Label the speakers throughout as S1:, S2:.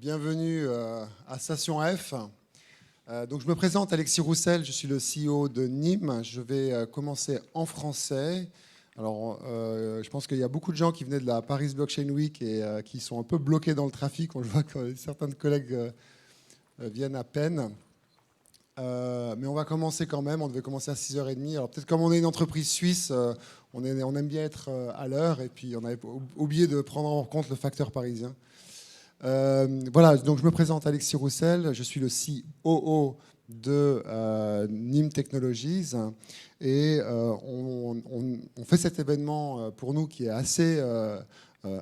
S1: Bienvenue à Station F. Donc je me présente, Alexis Roussel, je suis le CEO de Nîmes. Je vais commencer en français. Alors, je pense qu'il y a beaucoup de gens qui venaient de la Paris Blockchain Week et qui sont un peu bloqués dans le trafic. On voit que certains collègues viennent à peine. Mais on va commencer quand même. On devait commencer à 6h30. Alors peut-être comme on est une entreprise suisse, on aime bien être à l'heure. Et puis on avait oublié de prendre en compte le facteur parisien. Voilà, donc je me présente Alexis Roussel, je suis le COO de Nîmes Technologies et on fait cet événement pour nous qui est assez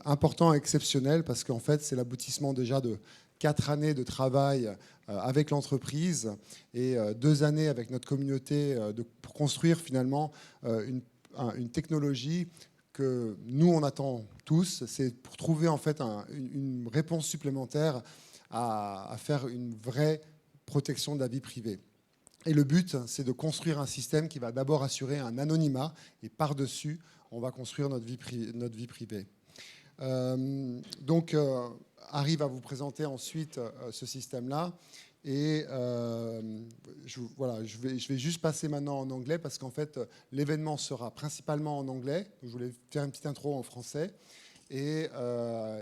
S1: important et exceptionnel parce qu'en fait c'est l'aboutissement déjà de 4 années de travail avec l'entreprise et 2 années avec notre communauté pour construire finalement une technologie que nous on attend tous, c'est pour trouver en fait une réponse supplémentaire à faire une vraie protection de la vie privée. Et le but, c'est de construire un système qui va d'abord assurer un anonymat et par-dessus, on va construire notre vie privée. Donc, Harry va vous présenter ensuite ce système-là. Et je vais juste passer maintenant en anglais parce qu'en fait, l'événement sera principalement en anglais. Je voulais faire une petite intro en français. Et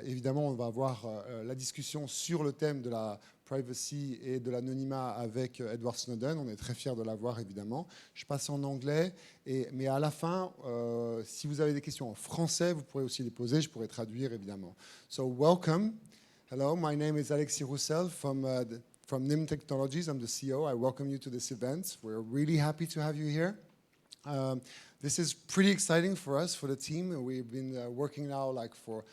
S1: évidemment, on va avoir la discussion sur le thème de la privacy et de l'anonymat avec Edward Snowden. On est très fiers de l'avoir, évidemment. Je passe en anglais, mais à la fin, si vous avez des questions en français, vous pourrez aussi les poser. Je pourrai traduire, évidemment. So, welcome. Hello, my name is Alexis Roussel from Nîmes Technologies. I'm the CEO. I welcome you to this event. We're really happy to have you here. This is pretty exciting for us, for the team. We've been working now for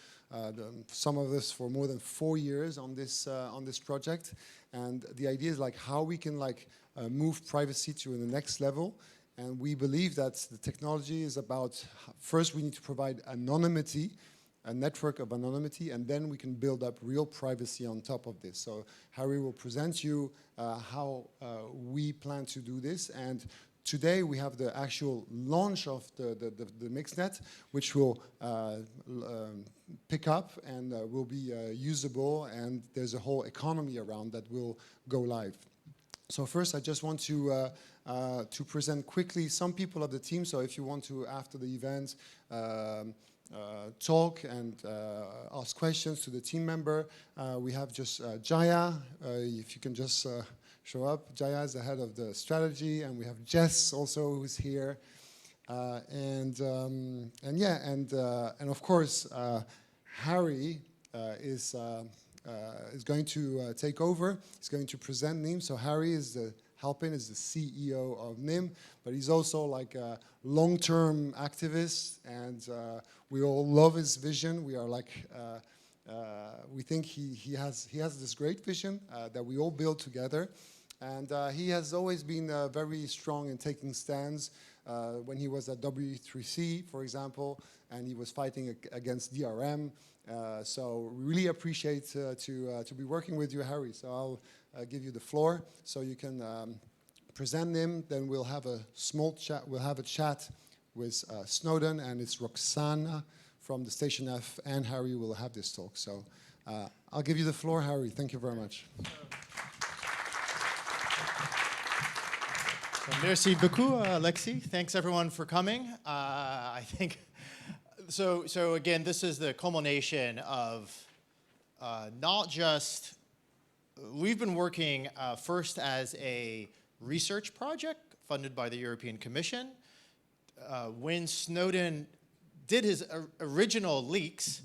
S1: some of us for more than 4 years on this project. And the idea is how we can move privacy to the next level. And we believe that the technology is about, first we need to provide anonymity, a network of anonymity, and then we can build up real privacy on top of this. So Harry will present you how we plan to do this. And today we have the actual launch of the mixnet, which will pick up and will be usable, and there's a whole economy around that will go live. So first I just want to present quickly some people of the team. So if you want to, after the event, talk and ask questions to the team member, we have just Jaya, if you can just show up. Jaya is the head of the strategy, and we have Jess also who's here, and of course Harry is going to take over. He's going to present Nîmes. So Harry is Halpin is the CEO of Nîmes, but he's also a long-term activist, and we all love his vision. We are we think he has this great vision that we all build together. And he has always been very strong in taking stands when he was at W3C, for example, and he was fighting against DRM. So we really appreciate to be working with you, Harry. So I'll give you the floor so you can present him. Then we'll have a small chat. We'll have a chat with Snowden, and it's Roxanne from the Station F, and Harry will have this talk. So I'll give you the floor, Harry. Thank you very much.
S2: Merci beaucoup, Alexis. Thanks everyone for coming. I think so. Again, this is the culmination of not just we've been working first as a research project funded by the European Commission. When Snowden did his original leaks,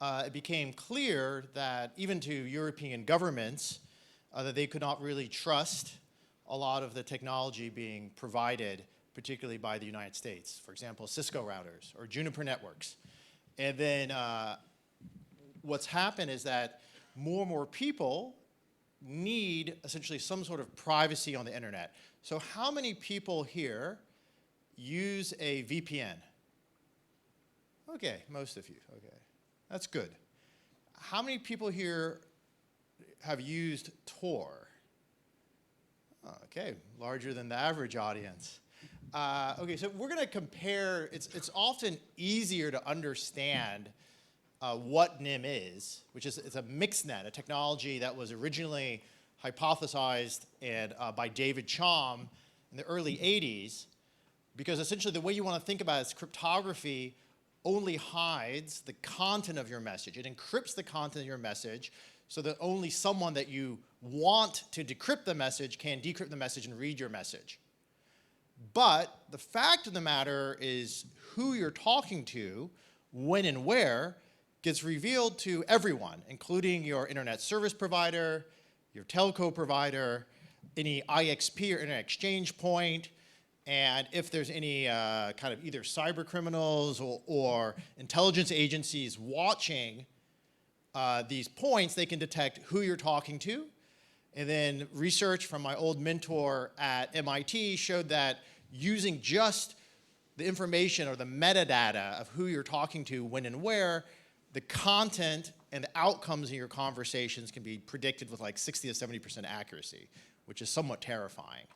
S2: it became clear that even to European governments that they could not really trust a lot of the technology being provided, particularly by the United States. For example, Cisco routers or Juniper networks. And then what's happened is that more and more people need essentially some sort of privacy on the internet. So how many people here use a VPN? Okay, most of you, okay. That's good. How many people here have used Tor? Okay, larger than the average audience. Okay, so we're going to compare. It's often easier to understand what NIM is, which is it's a mixnet, a technology that was originally hypothesized and, by David Chaum in the early 80s, because essentially the way you want to think about it is cryptography only hides the content of your message. It encrypts the content of your message so that only someone that you want to decrypt the message can decrypt the message and read your message. But the fact of the matter is who you're talking to, when and where, gets revealed to everyone, including your internet service provider, your telco provider, any IXP or internet exchange point, and if there's any kind of either cyber criminals or intelligence agencies watching these points, they can detect who you're talking to. And then research from my old mentor at MIT showed that using just the information or the metadata of who you're talking to, when and where, the content and the outcomes of your conversations can be predicted with like 60 to 70% accuracy, which is somewhat terrifying.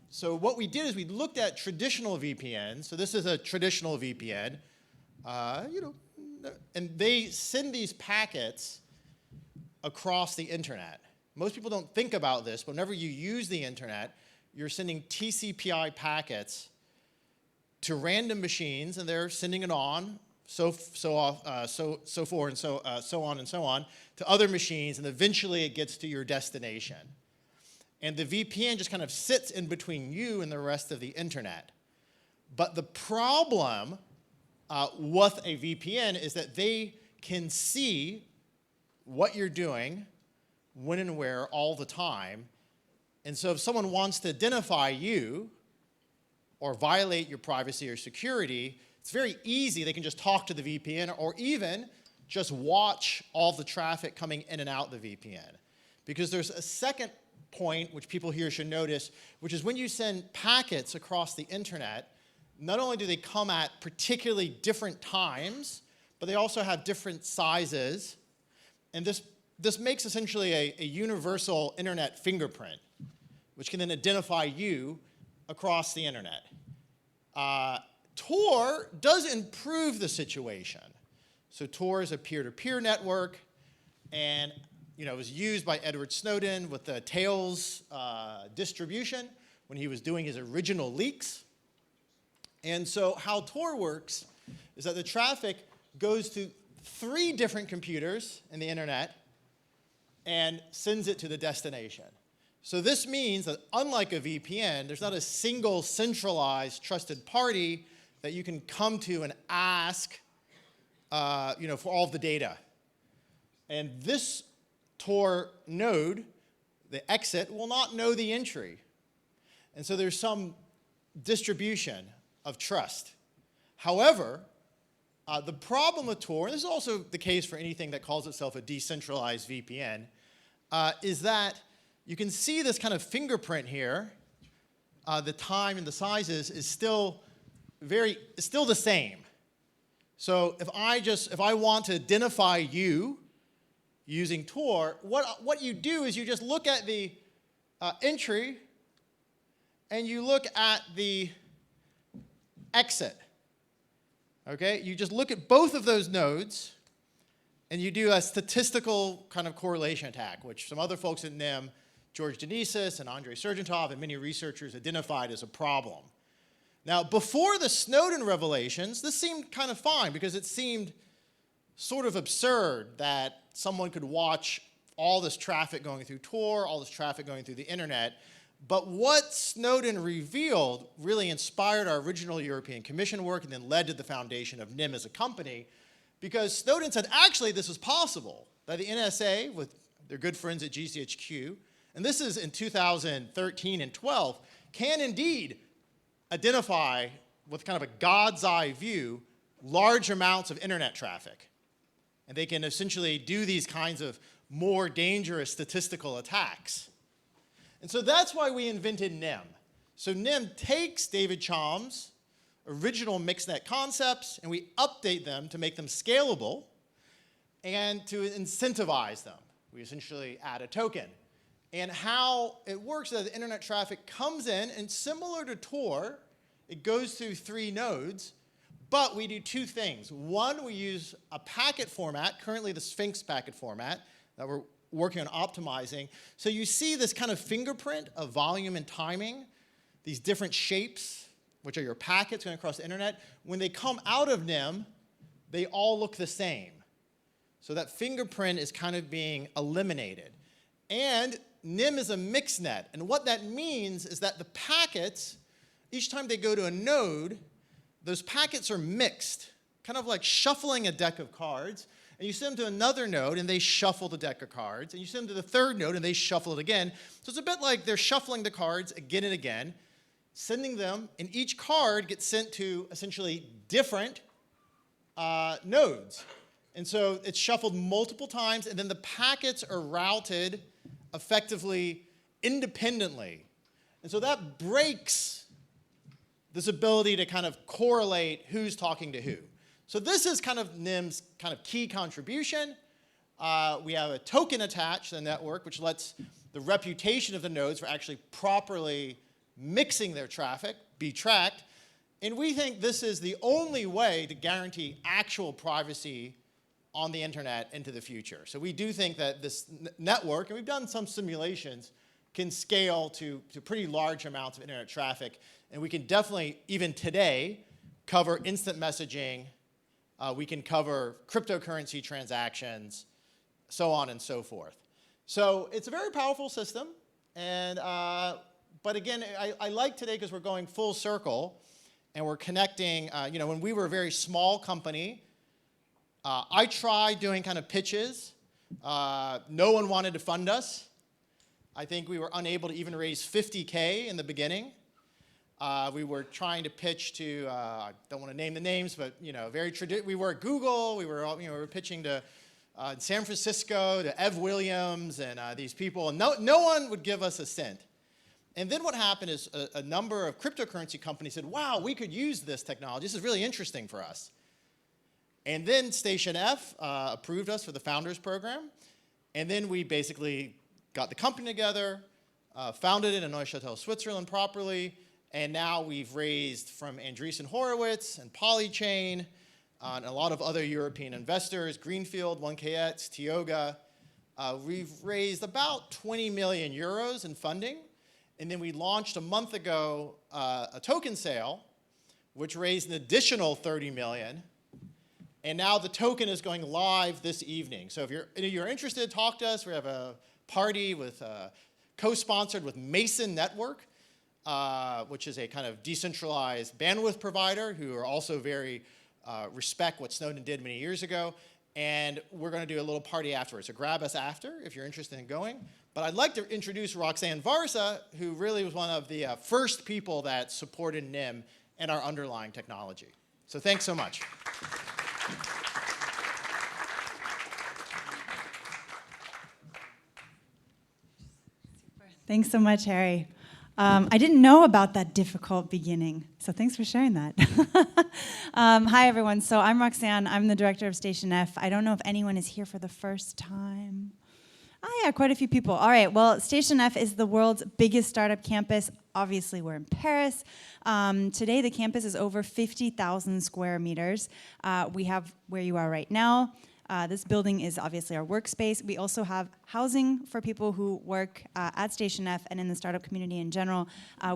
S2: So what we did is we looked at traditional VPNs. So this is a traditional VPN, and they send these packets across the internet. Most people don't think about this, but whenever you use the internet, you're sending TCP/IP packets to random machines, and they're sending it on, so forth and so on to other machines, and eventually it gets to your destination. And the VPN just kind of sits in between you and the rest of the internet. But the problem with a VPN is that they can see what you're doing, when and where, all the time. And so if someone wants to identify you or violate your privacy or security, it's very easy. They can just talk to the VPN or even just watch all the traffic coming in and out the VPN. Because there's a second point which people here should notice, which is when you send packets across the internet, not only do they come at particularly different times, but they also have different sizes. And this makes essentially a universal internet fingerprint, which can then identify you across the internet. Tor does improve the situation. So Tor is a peer-to-peer network, and it was used by Edward Snowden with the Tails distribution when he was doing his original leaks. And so how Tor works is that the traffic goes to 3 different computers in the internet and sends it to the destination. So this means that unlike a VPN, there's not a single centralized trusted party that you can come to and ask for all of the data. And this Tor node, the exit, will not know the entry. And so there's some distribution of trust. However, the problem with Tor, and this is also the case for anything that calls itself a decentralized VPN, is that you can see this kind of fingerprint here. The time and the sizes is still the same. So if I want to identify you using Tor, what you do is you just look at the entry and you look at the exit. Okay? You just look at both of those nodes and you do a statistical kind of correlation attack, which some other folks at NIM, George Denisis and Andrei Sergentov and many researchers identified as a problem. Now, before the Snowden revelations, this seemed kind of fine because it seemed sort of absurd that someone could watch all this traffic going through Tor, all this traffic going through the internet. But what Snowden revealed really inspired our original European Commission work and then led to the foundation of NIM as a company, because Snowden said, actually, this is possible, that the NSA, with their good friends at GCHQ, and this is in 2013 and 12, can indeed identify with kind of a God's eye view large amounts of internet traffic. And they can essentially do these kinds of more dangerous statistical attacks. And so that's why we invented NIM. So NIM takes David Chaum's original mixnet concepts and we update them to make them scalable and to incentivize them. We essentially add a token. And how it works is that the internet traffic comes in, and similar to Tor, it goes through 3 nodes, But we do two things. One, we use a packet format, currently the Sphinx packet format, that we're working on optimizing. So you see this kind of fingerprint of volume and timing, these different shapes, which are your packets going across the internet. When they come out of NIM, they all look the same. So that fingerprint is kind of being eliminated. And NIM is a mixnet. And what that means is that the packets, each time they go to a node, those packets are mixed, kind of like shuffling a deck of cards. And you send them to another node, and they shuffle the deck of cards. And you send them to the third node, and they shuffle it again. So it's a bit like they're shuffling the cards again and again, sending them, and each card gets sent to essentially different nodes. And so it's shuffled multiple times, and then the packets are routed effectively independently. And so that breaks this ability to kind of correlate who's talking to who. So this is kind of NIM's kind of key contribution. We have a token attached to the network, which lets the reputation of the nodes for actually properly mixing their traffic be tracked. And we think this is the only way to guarantee actual privacy on the internet into the future. So we do think that this network, and we've done some simulations, can scale to pretty large amounts of internet traffic. And we can definitely, even today, cover instant messaging. We can cover cryptocurrency transactions, so on and so forth. So it's a very powerful system. And, but again, I like today because we're going full circle. And we're connecting, when we were a very small company, I tried doing kind of pitches. No one wanted to fund us. I think we were unable to even raise $50K in the beginning. We were trying to pitch to, I don't want to name the names, but we were at Google. We were pitching to San Francisco, to Ev Williams, and these people, and no one would give us a cent. And then what happened is a number of cryptocurrency companies said, wow, we could use this technology. This is really interesting for us. And then Station F approved us for the Founders Program. And then we basically got the company together, founded it in Neuchâtel, Switzerland properly. And now we've raised from Andreessen Horowitz and Polychain and a lot of other European investors, Greenfield, 1KX, Tioga. We've raised about 20 million euros in funding. And then we launched a month ago a token sale, which raised an additional 30 million. And now the token is going live this evening. So if you're interested, talk to us. We have a party with co-sponsored with Mason Network, which is a kind of decentralized bandwidth provider who are also very respect what Snowden did many years ago. And we're going to do a little party afterwards. So grab us after if you're interested in going. But I'd like to introduce Roxanne Varza, who really was one of the first people that supported NIM and our underlying technology. So thanks so much.
S3: Thanks so much, Harry. I didn't know about that difficult beginning, so thanks for sharing that. Hi, everyone. So I'm Roxanne. I'm the director of Station F. I don't know if anyone is here for the first time. Oh, yeah, quite a few people. All right, well, Station F is the world's biggest startup campus. Obviously, we're in Paris. Today, the campus is over 50,000 square meters. We have where you are right now. This building is obviously our workspace. We also have housing for people who work at Station F and in the startup community in general.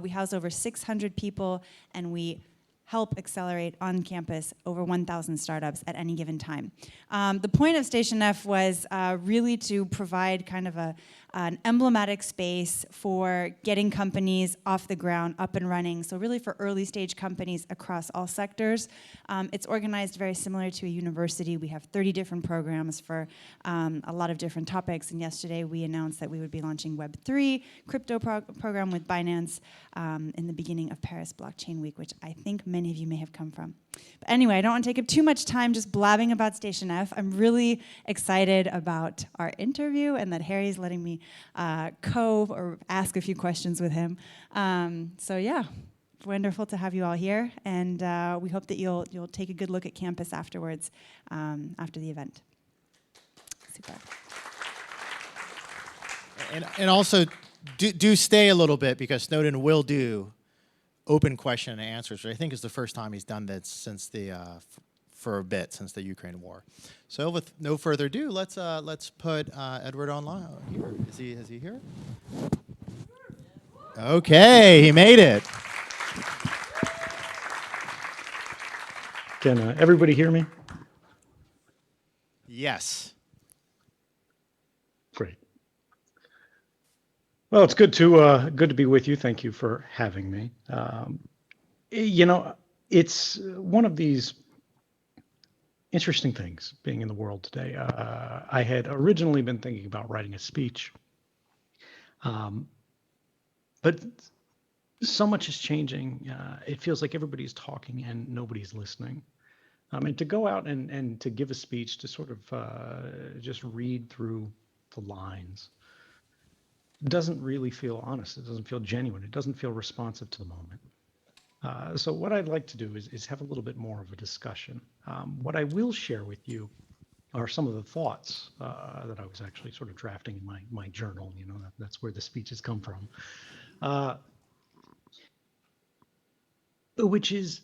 S3: We house over 600 people, and we help accelerate on campus over 1,000 startups at any given time. The point of Station F was really to provide kind of an emblematic space for getting companies off the ground, up and running. So really for early stage companies across all sectors. It's organized very similar to a university. We have 30 different programs for a lot of different topics. And yesterday we announced that we would be launching Web3 crypto program with Binance in the beginning of Paris Blockchain Week, which I think many of you may have come from. But anyway, I don't want to take up too much time just blabbing about Station F. I'm really excited about our interview and that Harry's letting me or ask a few questions with him. So yeah, wonderful to have you all here, and we hope that you'll take a good look at campus afterwards, after the event. Super.
S2: And also, do stay a little bit because Snowden will do open question and answers, which I think is the first time he's done that since the for a bit since the Ukraine war. So with no further ado, let's put Edward online. Here. Is he here? Okay, he made it.
S4: Can everybody hear me?
S2: Yes.
S4: Great. Well, it's good to be with you. Thank you for having me. You know, it's one of these interesting things being in the world today. I had originally been thinking about writing a speech, but so much is changing. It feels like everybody's talking and nobody's listening. And to go out and to give a speech, to sort of just read through the lines, doesn't really feel honest. It doesn't feel genuine. It doesn't feel responsive to the moment. So what I'd like to do is have a little bit more of a discussion. What I will share with you are some of the thoughts that I was actually sort of drafting in my journal. You know, that's where the speeches come from. Which is,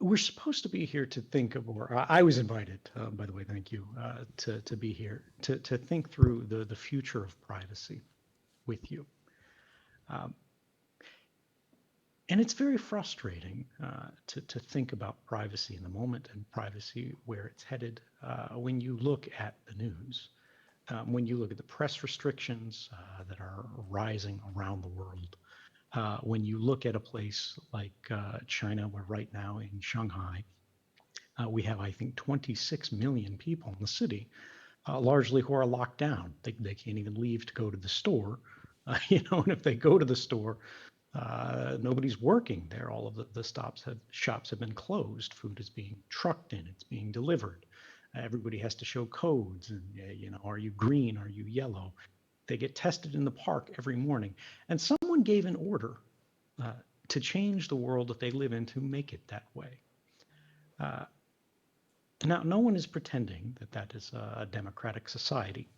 S4: we're supposed to be here to think of, or I was invited, by the way, thank you, to be here, to think through the future of privacy with you. And it's very frustrating to think about privacy in the moment and privacy where it's headed when you look at the news, when you look at the press restrictions that are rising around the world. When you look at a place like China, where right now in Shanghai, we have, I think, 26 million people in the city, largely who are locked down. They can't even leave to go to the store, you know, and if they go to the store, nobody's working there. All of the shops have been closed. Food is being trucked in, it's being delivered. Everybody has to show codes and, you know, are you green, are you yellow? They get tested in the park every morning. And someone gave an order to change the world that they live in to make it that way. Now, no one is pretending that that is a democratic society.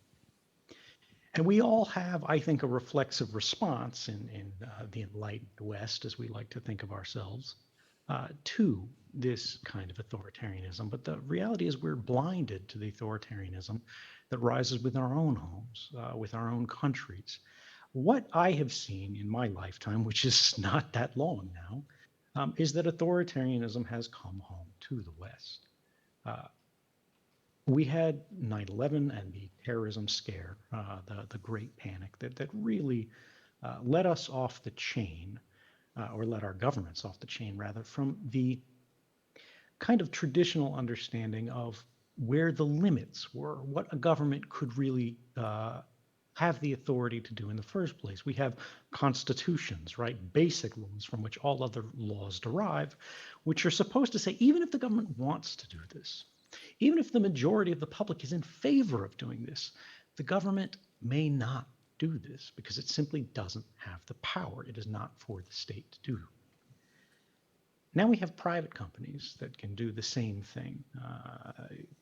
S4: And we all have, I think, a reflexive response in the enlightened West, as we like to think of ourselves, to this kind of authoritarianism. But the reality is we're blinded to the authoritarianism that rises within our own homes, with our own countries. What I have seen in my lifetime, which is not that long now, is that authoritarianism has come home to the West. We had 9/11 and the terrorism scare, the Great Panic, that really let us off the chain, or let our governments off the chain, rather, from the kind of traditional understanding of where the limits were, what a government could really have the authority to do in the first place. We have constitutions, right? Basic laws from which all other laws derive, which are supposed to say, even if the government wants to do this, even if the majority of the public is in favor of doing this, the government may not do this because it simply doesn't have the power. It is not for the state to do. Now we have private companies that can do the same thing.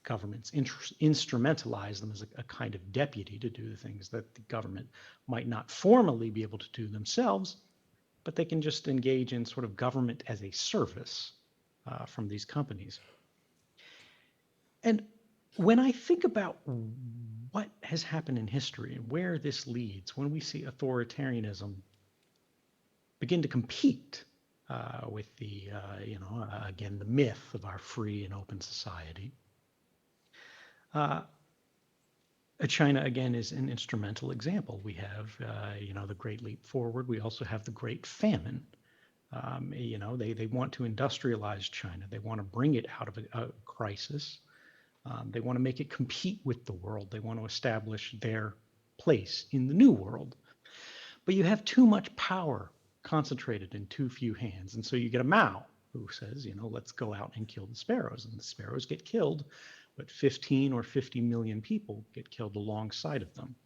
S4: Governments instrumentalize them as a kind of deputy to do the things that the government might not formally be able to do themselves, but they can just engage in sort of government as a service from these companies. And when I think about what has happened in history and where this leads, when we see authoritarianism begin to compete with the, again, the myth of our free and open society. China, again, is an instrumental example. We have, the Great Leap Forward. We also have the Great Famine. They want to industrialize China. They want to bring it out of a crisis. They want to make it compete with the world. They want to establish their place in the new world. But you have too much power concentrated in too few hands. And so you get a Mao who says, let's go out and kill the sparrows. And the sparrows get killed, but 15 or 50 million people get killed alongside of them.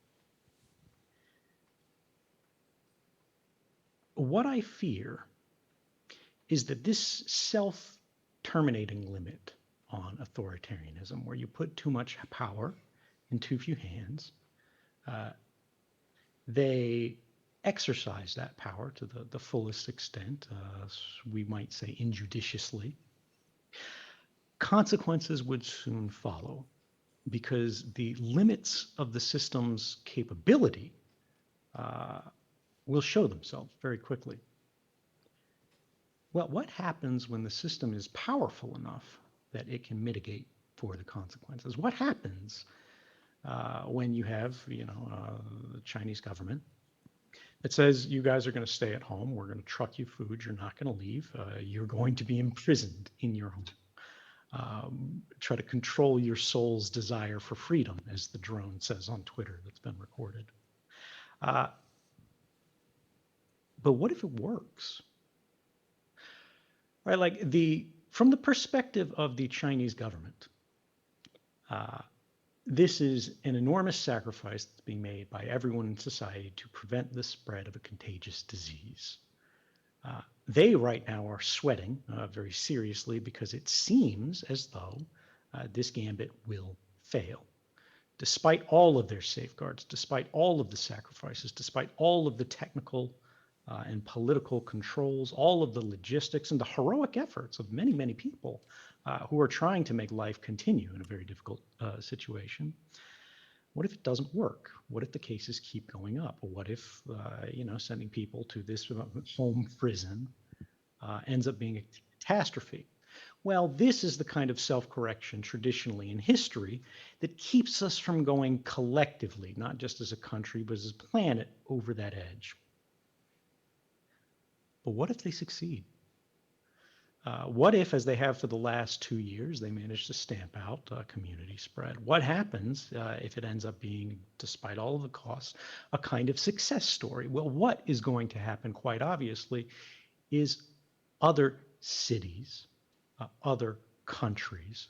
S4: What I fear is that this self-terminating limit on authoritarianism, where you put too much power in too few hands, they exercise that power to the fullest extent, we might say injudiciously, consequences would soon follow, because the limits of the system's capability will show themselves very quickly. Well, what happens when the system is powerful enough that it can mitigate for the consequences? What happens when you have, the Chinese government that says, you guys are going to stay at home, we're going to truck you food, you're not going to leave, you're going to be imprisoned in your home. Try to control your soul's desire for freedom, as the drone says on Twitter that's been recorded. But what if it works? Right, like from the perspective of the Chinese government, this is an enormous sacrifice that's being made by everyone in society to prevent the spread of a contagious disease. They right now are sweating very seriously, because it seems as though this gambit will fail. Despite all of their safeguards, despite all of the sacrifices, despite all of the technical and political controls, all of the logistics and the heroic efforts of many, many people who are trying to make life continue in a very difficult situation. What if it doesn't work? What if the cases keep going up? Or what if, sending people to this home prison ends up being a catastrophe? Well, this is the kind of self-correction traditionally in history that keeps us from going collectively, not just as a country, but as a planet, over that edge. But what if they succeed? What if, as they have for the last 2 years, they manage to stamp out community spread? What happens if it ends up being, despite all of the costs, a kind of success story? Well, what is going to happen, quite obviously, is other cities, other countries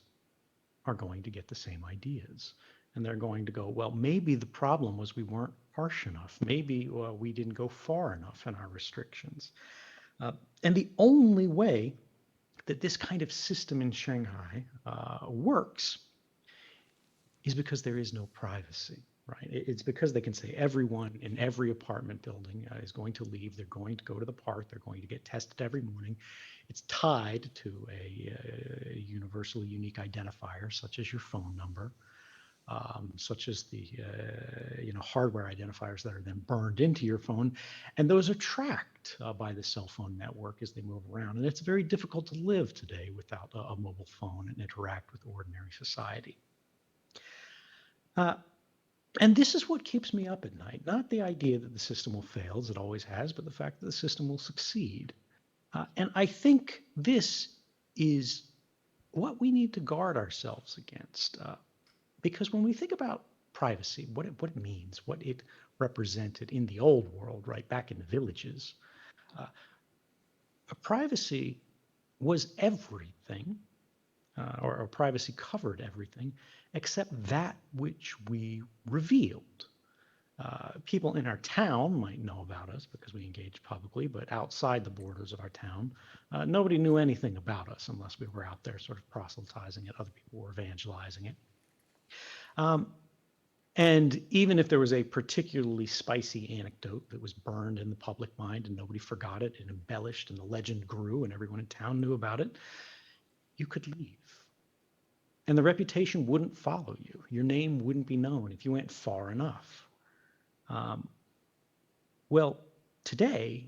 S4: are going to get the same ideas. And they're going to go, well, maybe the problem was we weren't harsh enough. Maybe we didn't go far enough in our restrictions. And the only way that this kind of system in Shanghai works is because there is no privacy, right? It's because they can say everyone in every apartment building is going to leave. They're going to go to the park. They're going to get tested every morning. It's tied to a universally unique identifier, such as your phone number, such as the hardware identifiers that are then burned into your phone, and those are tracked by the cell phone network as they move around. And it's very difficult to live today without a mobile phone and interact with ordinary society. And this is what keeps me up at night, not the idea that the system will fail, as it always has, but the fact that the system will succeed. And I think this is what we need to guard ourselves against. Because when we think about privacy, what it means, what it represented in the old world, right back in the villages, privacy was everything, or privacy covered everything, except that which we revealed. People in our town might know about us because we engaged publicly, but outside the borders of our town, nobody knew anything about us unless we were out there sort of proselytizing it. Other people were evangelizing it. And even if there was a particularly spicy anecdote that was burned in the public mind and nobody forgot it and embellished and the legend grew and everyone in town knew about it, you could leave. And the reputation wouldn't follow you. Your name wouldn't be known if you went far enough. Well, today,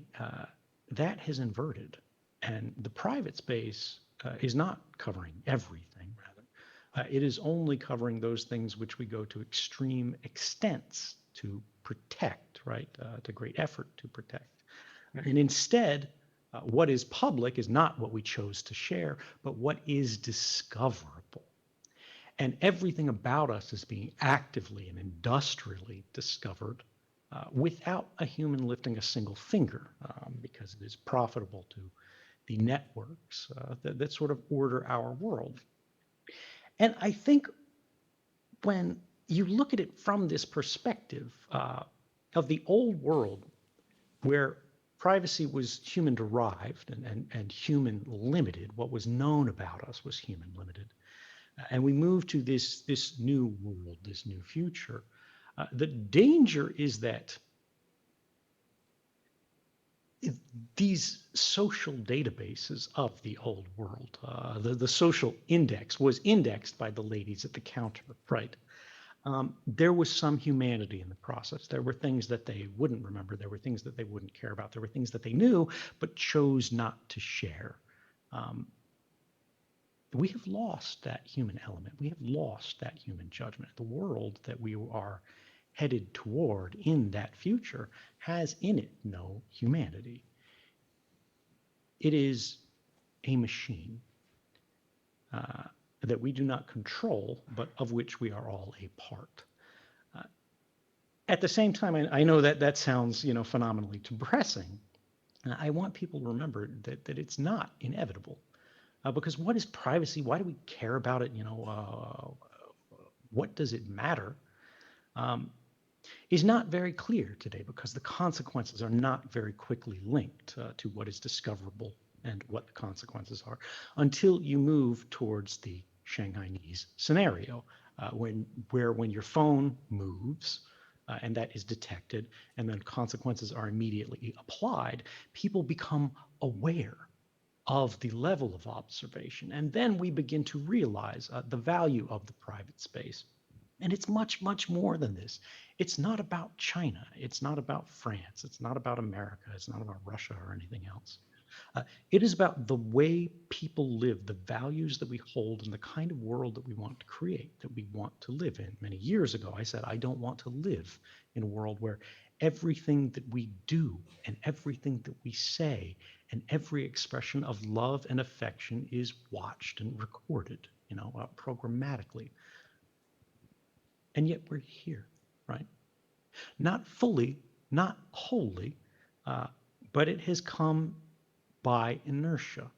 S4: that has inverted. And the private space is not covering everything, rather. It is only covering those things which we go to extreme extents to protect, right? To great effort to protect. And instead, what is public is not what we chose to share, but what is discoverable. And everything about us is being actively and industrially discovered without a human lifting a single finger, because it is profitable to the networks that sort of order our world. And I think when you look at it from this perspective of the old world, where privacy was human derived and human limited, what was known about us was human limited, and we move to this new world, this new future, the danger is that these social databases of the old world, the social index was indexed by the ladies at the counter, right? There was some humanity in the process. There were things that they wouldn't remember. There were things that they wouldn't care about. There were things that they knew but chose not to share. We have lost that human element. We have lost that human judgment. The world that we are headed toward in that future has in it no humanity. It is a machine that we do not control, but of which we are all a part. At the same time, I know that that sounds, phenomenally depressing. I want people to remember that it's not inevitable. Because what is privacy? Why do we care about it? What does it matter? Is not very clear today because the consequences are not very quickly linked to what is discoverable and what the consequences are until you move towards the Shanghainese scenario, when your phone moves and that is detected and then consequences are immediately applied, people become aware of the level of observation. And then we begin to realize the value of the private space. And it's much, much more than this. It's not about China. It's not about France. It's not about America. It's not about Russia or anything else. It is about the way people live, the values that we hold, and the kind of world that we want to create, that we want to live in. Many years ago, I said, I don't want to live in a world where everything that we do and everything that we say and every expression of love and affection is watched and recorded, programmatically. And yet we're here, right? Not fully, not wholly, but it has come by inertia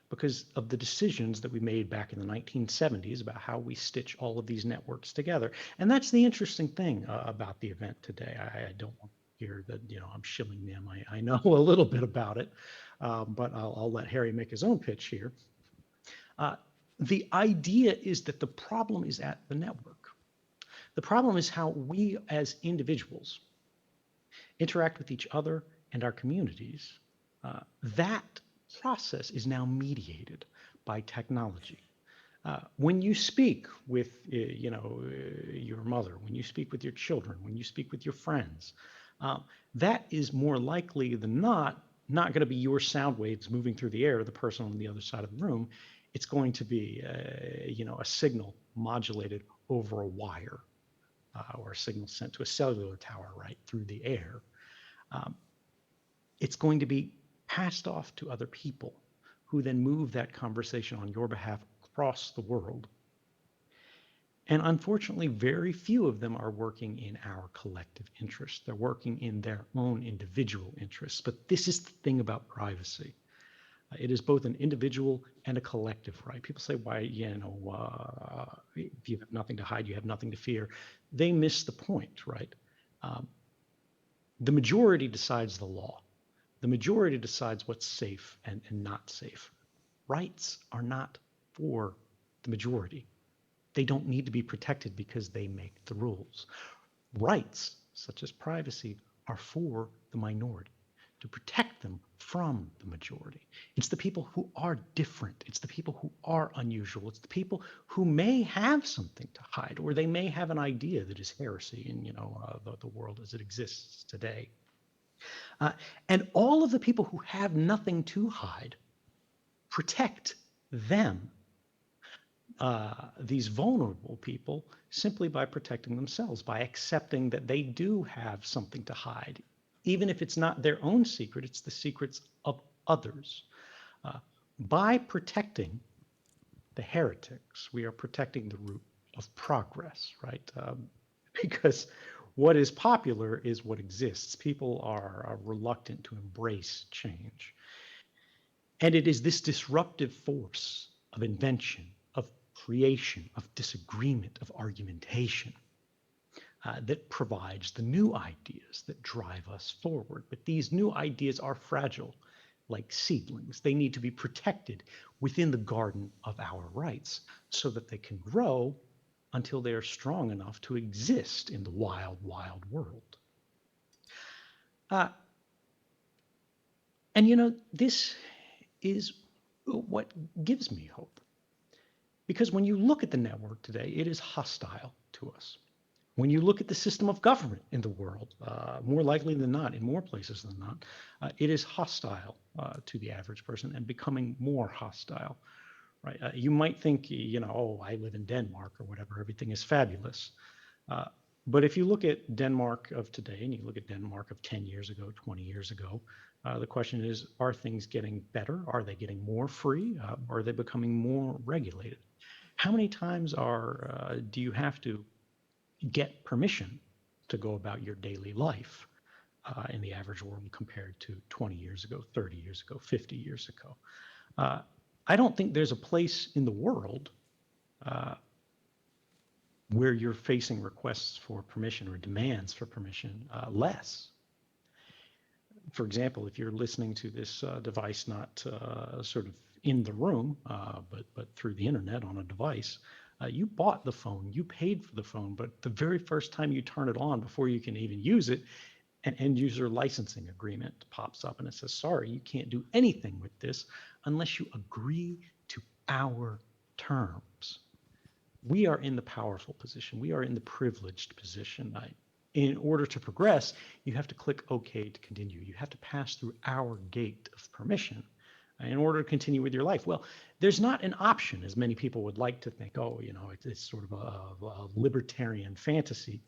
S4: because of the decisions that we made back in the 1970s about how we stitch all of these networks together. And that's the interesting thing about the event today. I don't want to hear that, I'm shilling them. I know a little bit about it, but I'll let Harry make his own pitch here. The idea is that the problem is at the network. The problem is how we as individuals interact with each other and our communities. That process is now mediated by technology. When you speak with, your mother, when you speak with your children, when you speak with your friends, that is more likely than not going to be your sound waves moving through the air to the person on the other side of the room. It's going to be, a signal modulated over a wire or a signal sent to a cellular tower right through the air. It's going to be passed off to other people who then move that conversation on your behalf across the world. And unfortunately, very few of them are working in our collective interest. They're working in their own individual interests. But this is the thing about privacy. It is both an individual and a collective right. People say, why, if you have nothing to hide, you have nothing to fear. They miss the point, right? The majority decides the law. The majority decides what's safe and not safe. Rights are not for the majority. They don't need to be protected because they make the rules. Rights, such as privacy, are for the minority, to protect them from the majority. It's the people who are different. It's the people who are unusual. It's the people who may have something to hide, or they may have an idea that is heresy in the world as it exists today. And all of the people who have nothing to hide protect them, these vulnerable people, simply by protecting themselves, by accepting that they do have something to hide. Even if it's not their own secret, it's the secrets of others. By protecting the heretics, we are protecting the root of progress, right? Because what is popular is what exists. People are reluctant to embrace change. And it is this disruptive force of invention, of creation, of disagreement, of argumentation that provides the new ideas that drive us forward. But these new ideas are fragile, like seedlings. They need to be protected within the garden of our rights so that they can grow until they are strong enough to exist in the wild, wild world. And you know, this is what gives me hope. Because when you look at the network today, it is hostile to us. When you look at the system of government in the world, more likely than not, in more places than not, it is hostile to the average person and becoming more hostile, right? You might think, you know, oh, I live in Denmark or whatever, everything is fabulous. But if you look at Denmark of today and you look at Denmark of 10 years ago, 20 years ago, the question is, are things getting better? Are they getting more free? Or are they becoming more regulated? How many times do you have to get permission to go about your daily life in the average world compared to 20 years ago, 30 years ago, 50 years ago? I don't think there's a place in the world where you're facing requests for permission or demands for permission less. For example, if you're listening to this device not sort of in the room, but through the internet on a device, you bought the phone, you paid for the phone, but the very first time you turn it on, before you can even use it, an end user licensing agreement pops up and it says, sorry, you can't do anything with this unless you agree to our terms. We are in the powerful position. We are in the privileged position. In order to progress, you have to click OK to continue. You have to pass through our gate of permission in order to continue with your life. Well, there's not an option, as many people would like to think, oh, you know, it's sort of a libertarian fantasy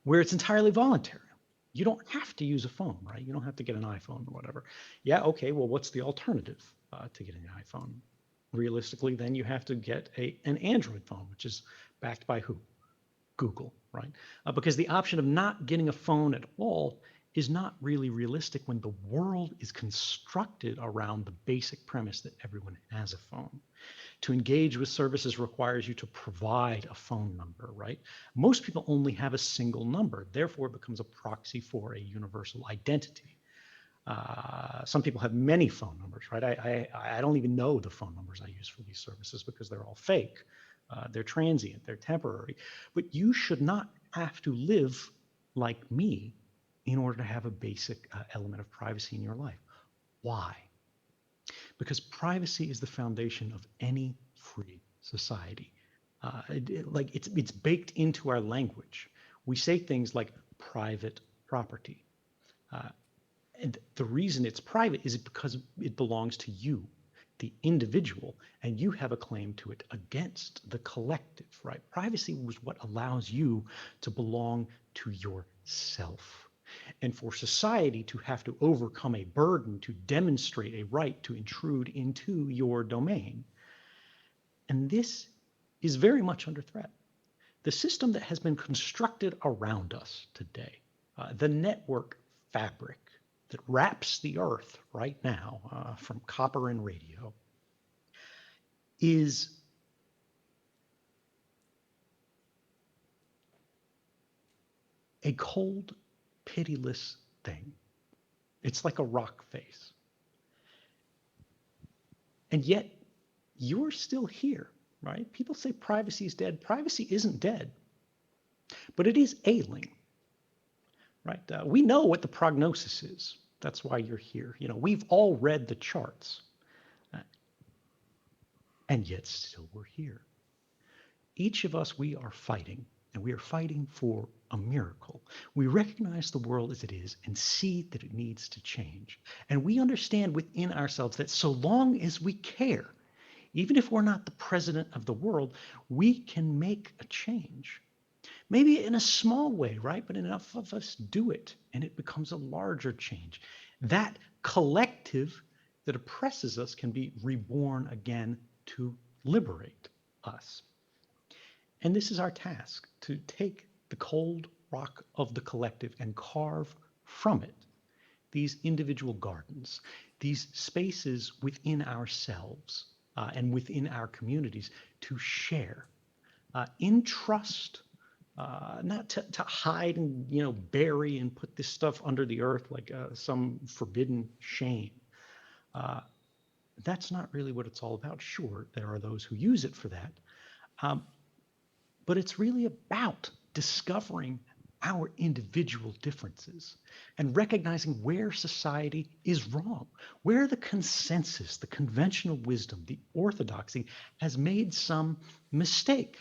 S4: where it's entirely voluntary. You don't have to use a phone, right? You don't have to get an iPhone or whatever. Yeah, okay, well, what's the alternative to getting an iPhone? Realistically, then you have to get an Android phone, which is backed by who? Google, right? Because the option of not getting a phone at all is not really realistic when the world is constructed around the basic premise that everyone has a phone. To engage with services requires you to provide a phone number, right? Most people only have a single number, therefore it becomes a proxy for a universal identity. Some people have many phone numbers, right? I don't even know the phone numbers I use for these services because they're all fake. They're transient, they're temporary. But you should not have to live like me in order to have a basic element of privacy in your life. Why? Because privacy is the foundation of any free society. It's baked into our language. We say things like private property. And the reason it's private is because it belongs to you, the individual, and you have a claim to it against the collective, right? Privacy was what allows you to belong to yourself. And for society to have to overcome a burden to demonstrate a right to intrude into your domain. And this is very much under threat. The system that has been constructed around us today, the network fabric that wraps the earth right now from copper and radio, is a cold, pitiless thing. It's like a rock face. And yet, you're still here, right? People say privacy is dead. Privacy isn't dead, but it is ailing, right? We know what the prognosis is. That's why you're here. You know, we've all read the charts, and yet still we're here. Each of us, we are fighting, and we are fighting for a miracle. We recognize the world as it is and see that it needs to change. And we understand within ourselves that so long as we care, even if we're not the president of the world, we can make a change. Maybe in a small way, right? But enough of us do it, and it becomes a larger change. That collective that oppresses us can be reborn again to liberate us. And this is our task, to take the cold rock of the collective and carve from it these individual gardens, these spaces within ourselves and within our communities to share in trust, not to hide and bury and put this stuff under the earth like some forbidden shame. That's not really what it's all about. Sure, there are those who use it for that. But it's really about discovering our individual differences and recognizing where society is wrong, where the consensus, the conventional wisdom, the orthodoxy has made some mistake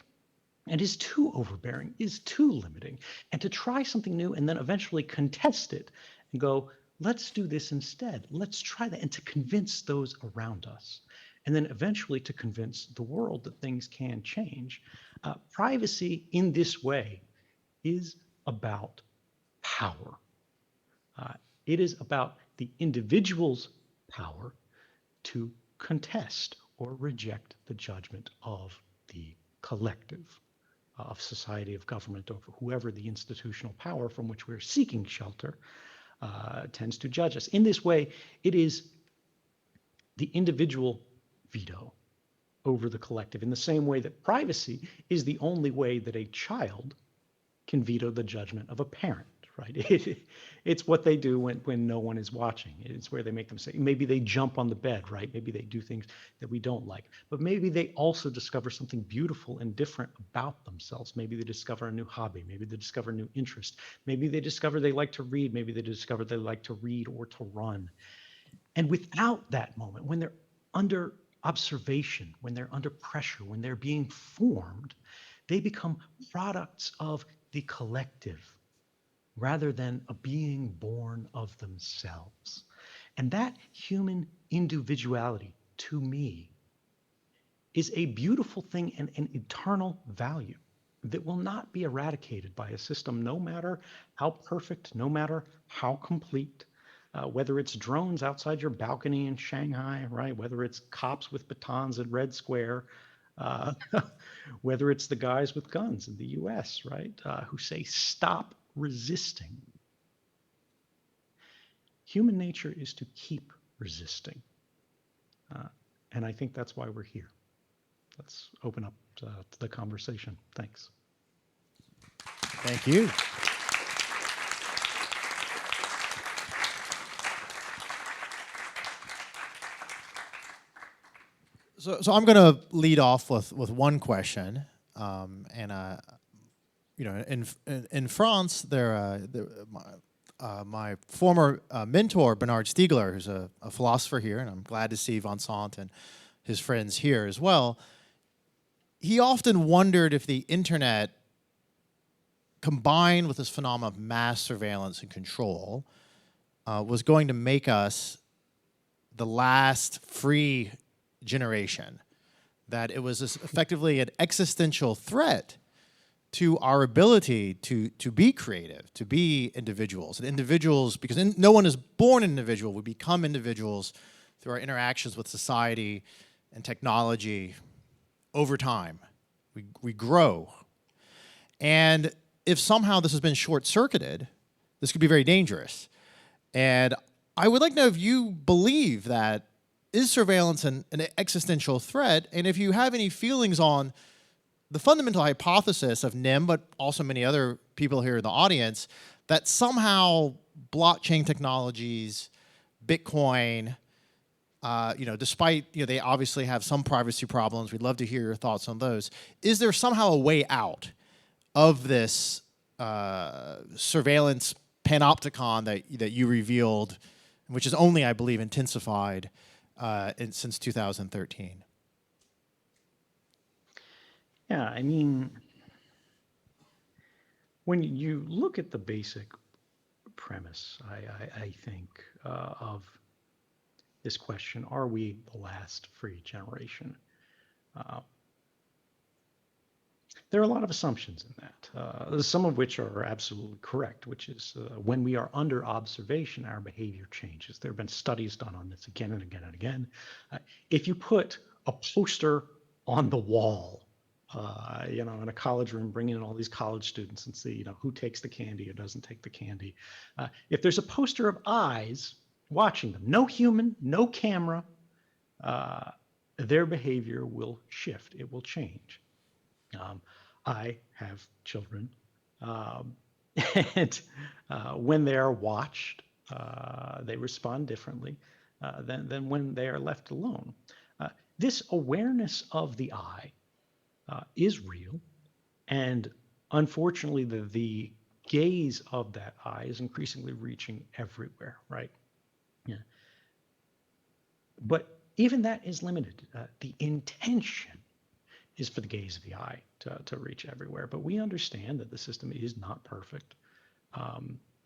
S4: and is too overbearing, is too limiting, and to try something new and then eventually contest it and go, let's do this instead. Let's try that, and to convince those around us. And then eventually to convince the world that things can change. Privacy in this way is about power. It is about the individual's power to contest or reject the judgment of the collective, of society, of government, of whoever the institutional power from which we're seeking shelter tends to judge us. In this way, it is the individual veto over the collective, in the same way that privacy is the only way that a child can veto the judgment of a parent, right? It's what they do when no one is watching. It's where they make them say, maybe they jump on the bed, right? Maybe they do things that we don't like, but maybe they also discover something beautiful and different about themselves. Maybe they discover a new hobby. Maybe they discover a new interest. Maybe they discover they like to read. Maybe they discover they like to read or to run. And without that moment, when they're under observation, when they're under pressure, when they're being formed, they become products of the collective rather than a being born of themselves. And that human individuality, to me, is a beautiful thing and an eternal value that will not be eradicated by a system, no matter how perfect, no matter how complete. Whether it's drones outside your balcony in Shanghai, right? Whether it's cops with batons in Red Square, whether it's the guys with guns in the US, right? Who say, stop resisting. Human nature is to keep resisting. And I think that's why we're here. Let's open up to the conversation. Thanks.
S2: Thank you. So I'm going to lead off with one question, in France, my former mentor Bernard Stiegler, who's a philosopher here, and I'm glad to see Vincent and his friends here as well. He often wondered if the internet, combined with this phenomenon of mass surveillance and control, was going to make us the last free generation, that it was effectively an existential threat to our ability to be creative, to be individuals. And individuals, because no one is born an individual, we become individuals through our interactions with society and technology over time. We grow. And if somehow this has been short-circuited, this could be very dangerous. And I would like to know if you believe that is surveillance an existential threat, and if you have any feelings on the fundamental hypothesis of NIM, but also many other people here in the audience, that somehow blockchain technologies, Bitcoin, despite they obviously have some privacy problems, we'd love to hear your thoughts on those. Is there somehow a way out of this surveillance panopticon that you revealed, which is only, I believe, intensified since 2013?
S4: Yeah, I mean, when you look at the basic premise, I think, of this question, are we the last free generation? There are a lot of assumptions in that, some of which are absolutely correct, which is when we are under observation, our behavior changes. There have been studies done on this again and again and again. If you put a poster on the wall, in a college room, bring in all these college students and see, who takes the candy or doesn't take the candy. If there's a poster of eyes watching them, no human, no camera, their behavior will shift. It will change. I have children, and when they are watched, they respond differently than when they are left alone. This awareness of the eye is real, and unfortunately, the gaze of that eye is increasingly reaching everywhere, right? Yeah. But even that is limited. The intention is for the gaze of the eye to reach everywhere. But we understand that the system is not perfect.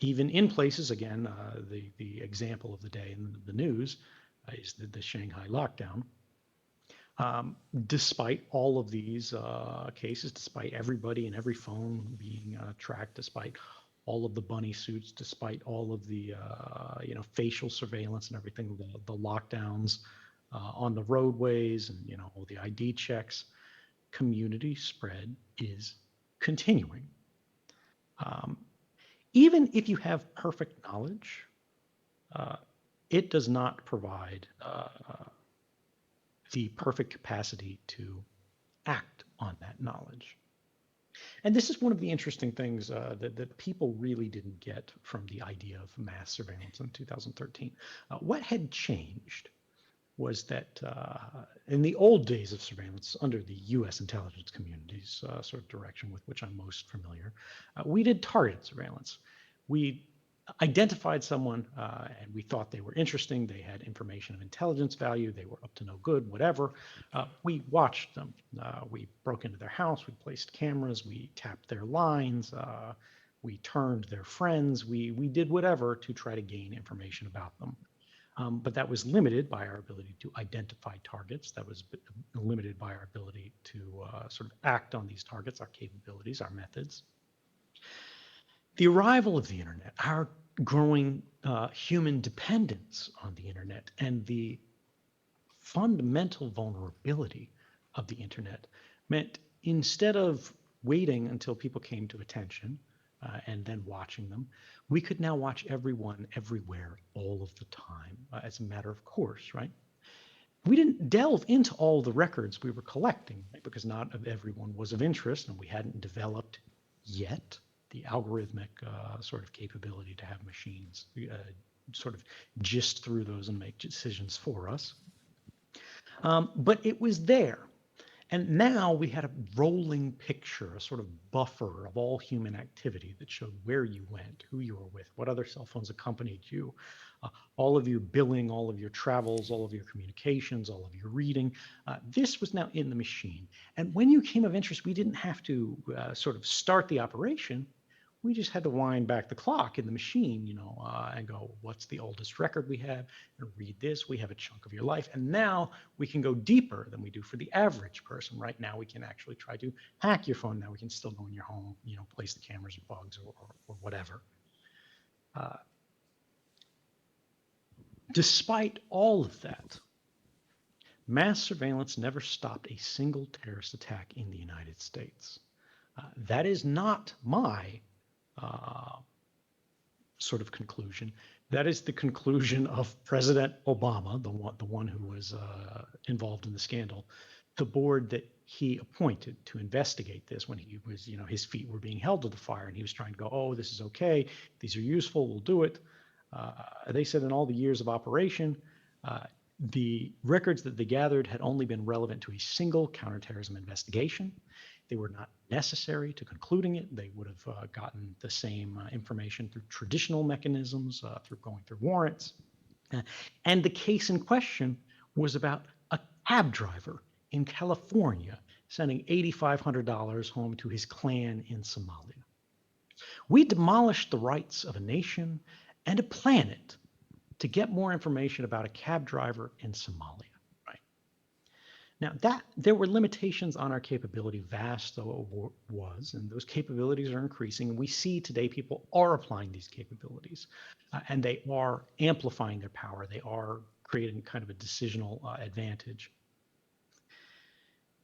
S4: Even in places, again, the example of the day in the news is the Shanghai lockdown. Despite all of these cases, despite everybody and every phone being tracked, despite all of the bunny suits, despite all of the facial surveillance and everything, the lockdowns on the roadways and all the ID checks, community spread is continuing. Even if you have perfect knowledge, it does not provide the perfect capacity to act on that knowledge. And this is one of the interesting things that people really didn't get from the idea of mass surveillance in 2013. What had changed was that in the old days of surveillance, under the US intelligence community's sort of direction with which I'm most familiar, we did targeted surveillance. We identified someone and we thought they were interesting. They had information of intelligence value. They were up to no good, whatever. We watched them. We broke into their house. We placed cameras. We tapped their lines. We turned their friends. We did whatever to try to gain information about them. But that was limited by our ability to identify targets. That was limited by our ability to sort of act on these targets, our capabilities, our methods. The arrival of the internet, our growing human dependence on the internet, and the fundamental vulnerability of the internet meant instead of waiting until people came to attention and then watching them, we could now watch everyone, everywhere, all of the time, as a matter of course, right? We didn't delve into all the records we were collecting, right? Because not everyone was of interest, and we hadn't developed yet the algorithmic sort of capability to have machines sort of gist through those and make decisions for us. But it was there. And now we had a rolling picture, a sort of buffer of all human activity that showed where you went, who you were with, what other cell phones accompanied you, all of your billing, all of your travels, all of your communications, all of your reading. This was now in the machine. And when you came of interest, we didn't have to sort of start the operation. We just had to wind back the clock in the machine, and go, what's the oldest record we have? And read this. We have a chunk of your life. And now we can go deeper than we do for the average person. Right now, we can actually try to hack your phone. Now we can still go in your home, place the cameras or bugs or whatever. Despite all of that, mass surveillance never stopped a single terrorist attack in the United States. That is not my sort of conclusion. That is the conclusion of President Obama, the one who was involved in the scandal, the board that he appointed to investigate this when he was, his feet were being held to the fire and he was trying to go, oh, this is okay, these are useful, we'll do it. They said in all the years of operation, the records that they gathered had only been relevant to a single counterterrorism investigation. They were not necessary to concluding it. They would have gotten the same information through traditional mechanisms, through going through warrants. And the case in question was about a cab driver in California sending $8,500 home to his clan in Somalia. We demolished the rights of a nation and a planet to get more information about a cab driver in Somalia. Now, there were limitations on our capability, vast though it was, and those capabilities are increasing. And we see today people are applying these capabilities, and they are amplifying their power. They are creating kind of a decisional advantage.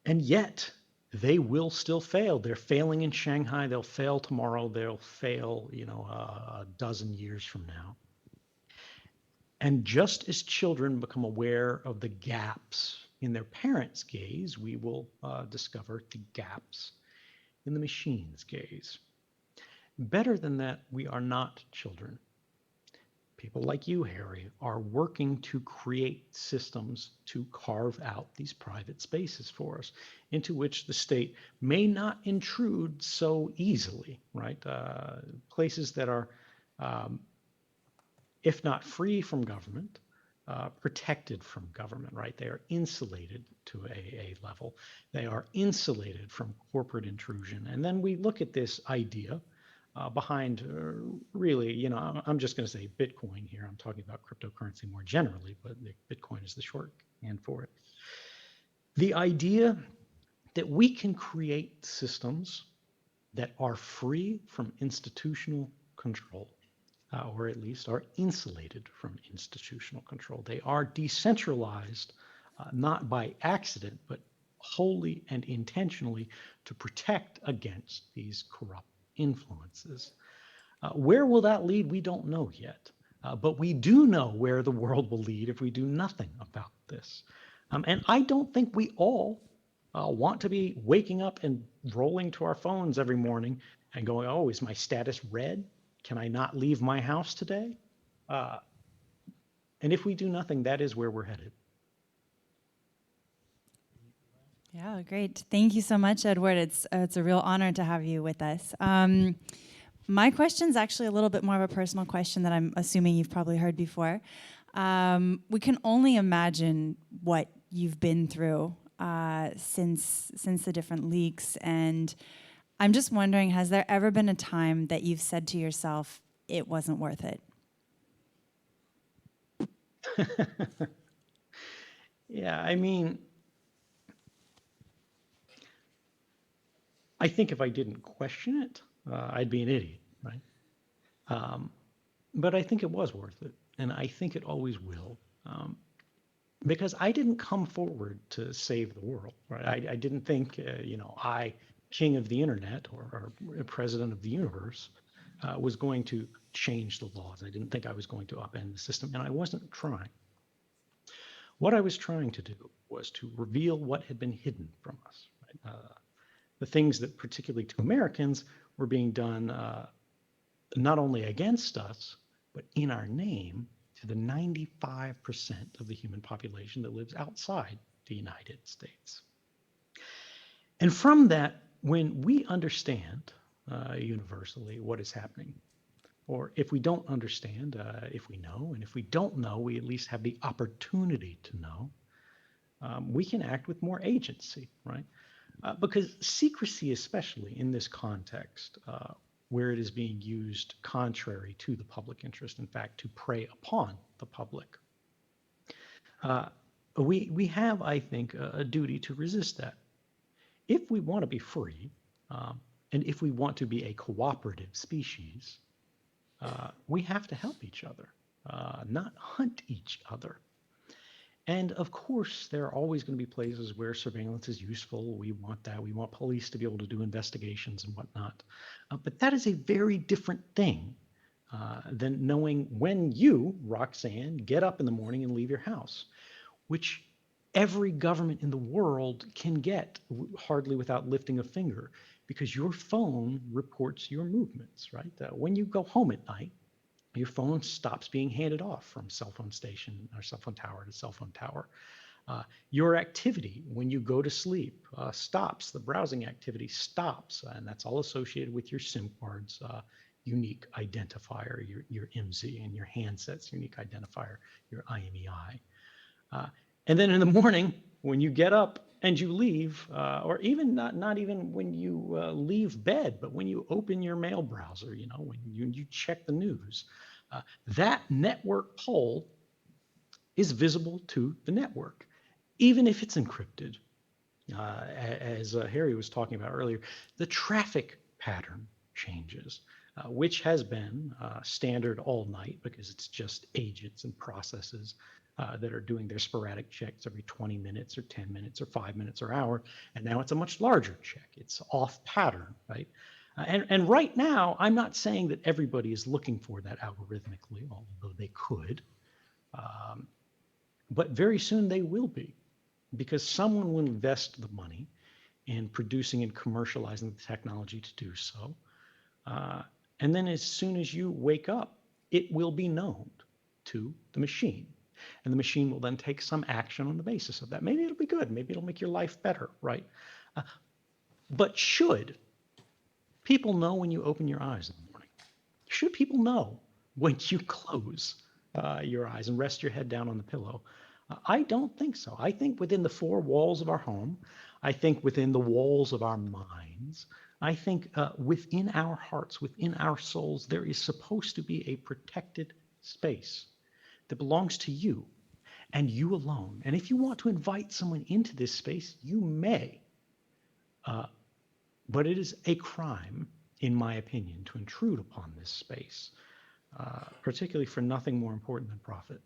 S4: And yet, they will still fail. They're failing in Shanghai. They'll fail tomorrow. They'll fail, a dozen years from now. And just as children become aware of the gaps in their parents' gaze, we will discover the gaps in the machine's gaze. Better than that, we are not children. people like you, Harry, are working to create systems to carve out these private spaces for us into which the state may not intrude so easily, right? Places that are, if not free from government, protected from government, right? They are insulated to a level. They are insulated from corporate intrusion. And then we look at this idea behind really, I'm just going to say Bitcoin here. I'm talking about cryptocurrency more generally, but Bitcoin is the shorthand for it. The idea that we can create systems that are free from institutional control, or at least are insulated from institutional control. They are decentralized, not by accident, but wholly and intentionally to protect against these corrupt influences. Where will that lead? We don't know yet. But we do know where the world will lead if we do nothing about this. And I don't think we all want to be waking up and rolling to our phones every morning and going, oh, is my status red? Can I not leave my house today? And if we do nothing, that is where we're headed.
S3: Yeah, great. Thank you so much, Edward. It's a real honor to have you with us. My question is actually a little bit more of a personal question that I'm assuming you've probably heard before. We can only imagine what you've been through since the different leaks, and I'm just wondering, has there ever been a time that you've said to yourself, it wasn't worth it?
S4: Yeah, I mean, I think if I didn't question it, I'd be an idiot, right? But I think it was worth it, and I think it always will, because I didn't come forward to save the world, right? I didn't think, I, king of the internet or president of the universe, was going to change the laws. I didn't think I was going to upend the system, and I wasn't trying. What I was trying to do was to reveal what had been hidden from us, right? The things that, particularly to Americans, were being done not only against us, but in our name to the 95% of the human population that lives outside the United States. And from that, when we understand universally what is happening, or if we don't understand, if we know, and if we don't know, we at least have the opportunity to know, we can act with more agency, right? Because secrecy, especially in this context, where it is being used contrary to the public interest, in fact, to prey upon the public, we have, I think, a duty to resist that. If we want to be free, and if we want to be a cooperative species, we have to help each other, not hunt each other. And of course, there are always going to be places where surveillance is useful. We want that. We want police to be able to do investigations and whatnot. But that is a very different thing than knowing when you, Roxanne, get up in the morning and leave your house, which every government in the world can get hardly without lifting a finger, because your phone reports your movements, right? When you go home at night, your phone stops being handed off from cell phone station or cell phone tower to cell phone tower. Your activity when you go to sleep stops. The browsing activity stops, and that's all associated with your SIM card's unique identifier, your IMSI, and your handset's unique identifier, your IMEI. And then in the morning, when you get up and you leave, or even not even when you leave bed, but when you open your mail browser, when you check the news, that network poll is visible to the network, even if it's encrypted. As Harry was talking about earlier, the traffic pattern changes, which has been standard all night because it's just agents and processes that are doing their sporadic checks every 20 minutes or 10 minutes or 5 minutes or hour. And now it's a much larger check. It's off pattern, right? And right now, I'm not saying that everybody is looking for that algorithmically, although they could. But very soon they will be, because someone will invest the money in producing and commercializing the technology to do so. And then as soon as you wake up, it will be known. to the machine. And the machine will then take some action on the basis of that. Maybe it'll be good. Maybe it'll make your life better, right? But should people know when you open your eyes in the morning? Should people know when you close your eyes and rest your head down on the pillow? I don't think so. I think within the four walls of our home, I think within the walls of our minds, I think within our hearts, within our souls, there is supposed to be a protected space that belongs to you and you alone. And if you want to invite someone into this space, you may. But it is a crime, in my opinion, to intrude upon this space, particularly for nothing more important than profit.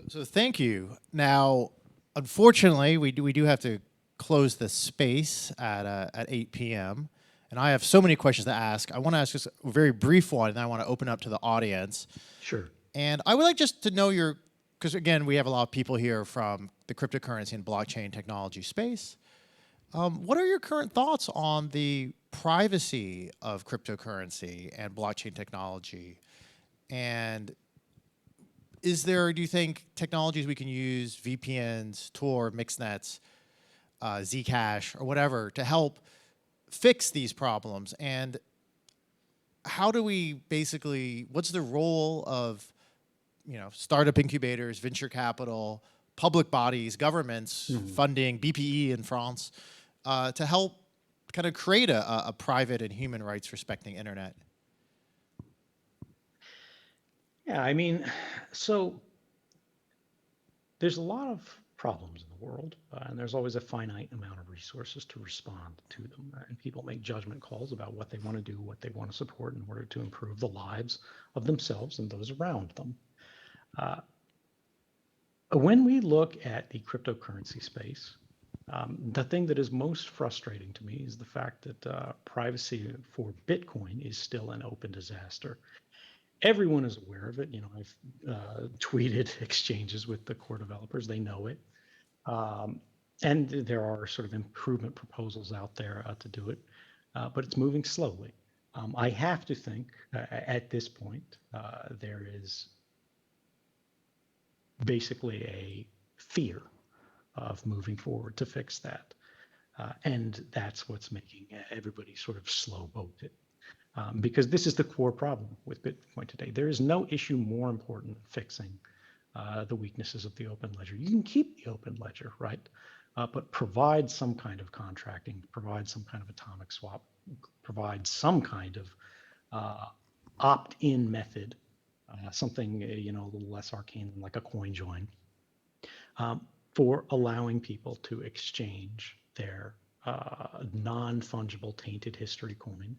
S2: So thank you. Now, unfortunately, we do have to close the space at 8 p.m. And I have so many questions to ask. I want to ask just a very brief one, and then I want to open up to the audience.
S4: Sure.
S2: And I would like just to know because again, we have a lot of people here from the cryptocurrency and blockchain technology space. What are your current thoughts on the privacy of cryptocurrency and blockchain technology? And do you think technologies we can use, VPNs, Tor, mixnets, Zcash, or whatever, to help fix these problems? And how do we what's the role of, startup incubators, venture capital, public bodies, governments, funding, BPE in France, to help kind of create a private and human rights respecting internet?
S4: Yeah, I mean, so there's a lot of problems in the world, and there's always a finite amount of resources to respond to them. And people make judgment calls about what they want to do, what they want to support in order to improve the lives of themselves and those around them. When we look at the cryptocurrency space, the thing that is most frustrating to me is the fact that privacy for Bitcoin is still an open disaster. Everyone is aware of it. I've tweeted exchanges with the core developers. They know it. And there are sort of improvement proposals out there to do it, but it's moving slowly. I have to think at this point, there is basically a fear of moving forward to fix that. And that's what's making everybody sort of slow boat it. Because this is the core problem with Bitcoin today. There is no issue more important than fixing the weaknesses of the open ledger. You can keep the open ledger, right? But provide some kind of contracting, provide some kind of atomic swap, provide some kind of opt-in method, something a little less arcane than like a coin join, for allowing people to exchange their non-fungible tainted history coin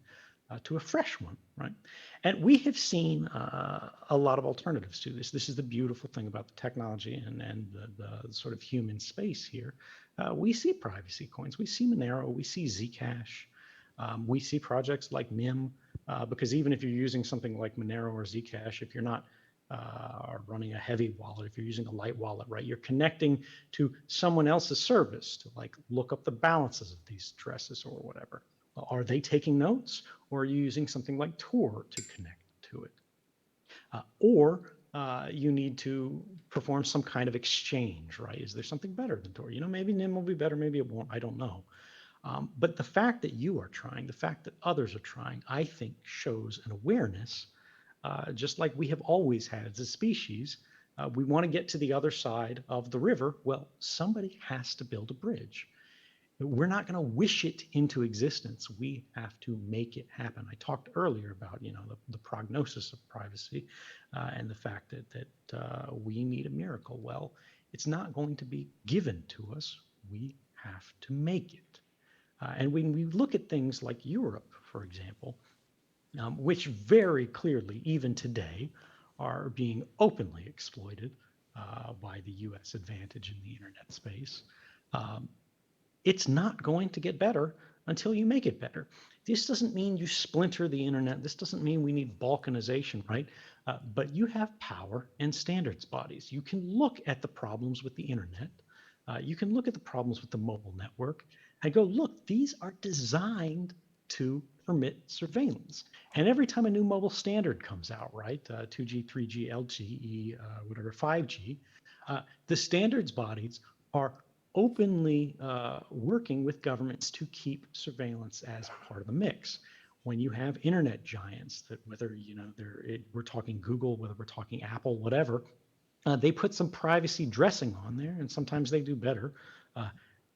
S4: to a fresh one, right? And we have seen a lot of alternatives to this. This is the beautiful thing about the technology and the sort of human space here. We see privacy coins, we see Monero, we see Zcash, we see projects like MIM, because even if you're using something like Monero or Zcash, if you're not running a heavy wallet, if you're using a light wallet, right, you're connecting to someone else's service to like look up the balances of these addresses or whatever. Are they taking notes, or are you using something like Tor to connect to it? Or you need to perform some kind of exchange, right? Is there something better than Tor? Maybe NIM will be better, maybe it won't, I don't know. But the fact that you are trying, the fact that others are trying, I think shows an awareness, just like we have always had as a species. We want to get to the other side of the river. Well, somebody has to build a bridge. We're not going to wish it into existence. We have to make it happen. I talked earlier about, the prognosis of privacy and the fact that we need a miracle. Well, it's not going to be given to us. We have to make it. And when we look at things like Europe, for example, which very clearly, even today, are being openly exploited by the US advantage in the internet space, it's not going to get better until you make it better. This doesn't mean you splinter the internet. This doesn't mean we need balkanization, right? But you have power and standards bodies. You can look at the problems with the internet. You can look at the problems with the mobile network and go, look, these are designed to permit surveillance. And every time a new mobile standard comes out, right, 2G, 3G, LTE, whatever, 5G, the standards bodies are openly working with governments to keep surveillance as part of the mix. When you have internet giants, that whether we're talking Google, whether we're talking Apple, whatever, they put some privacy dressing on there, and sometimes they do better.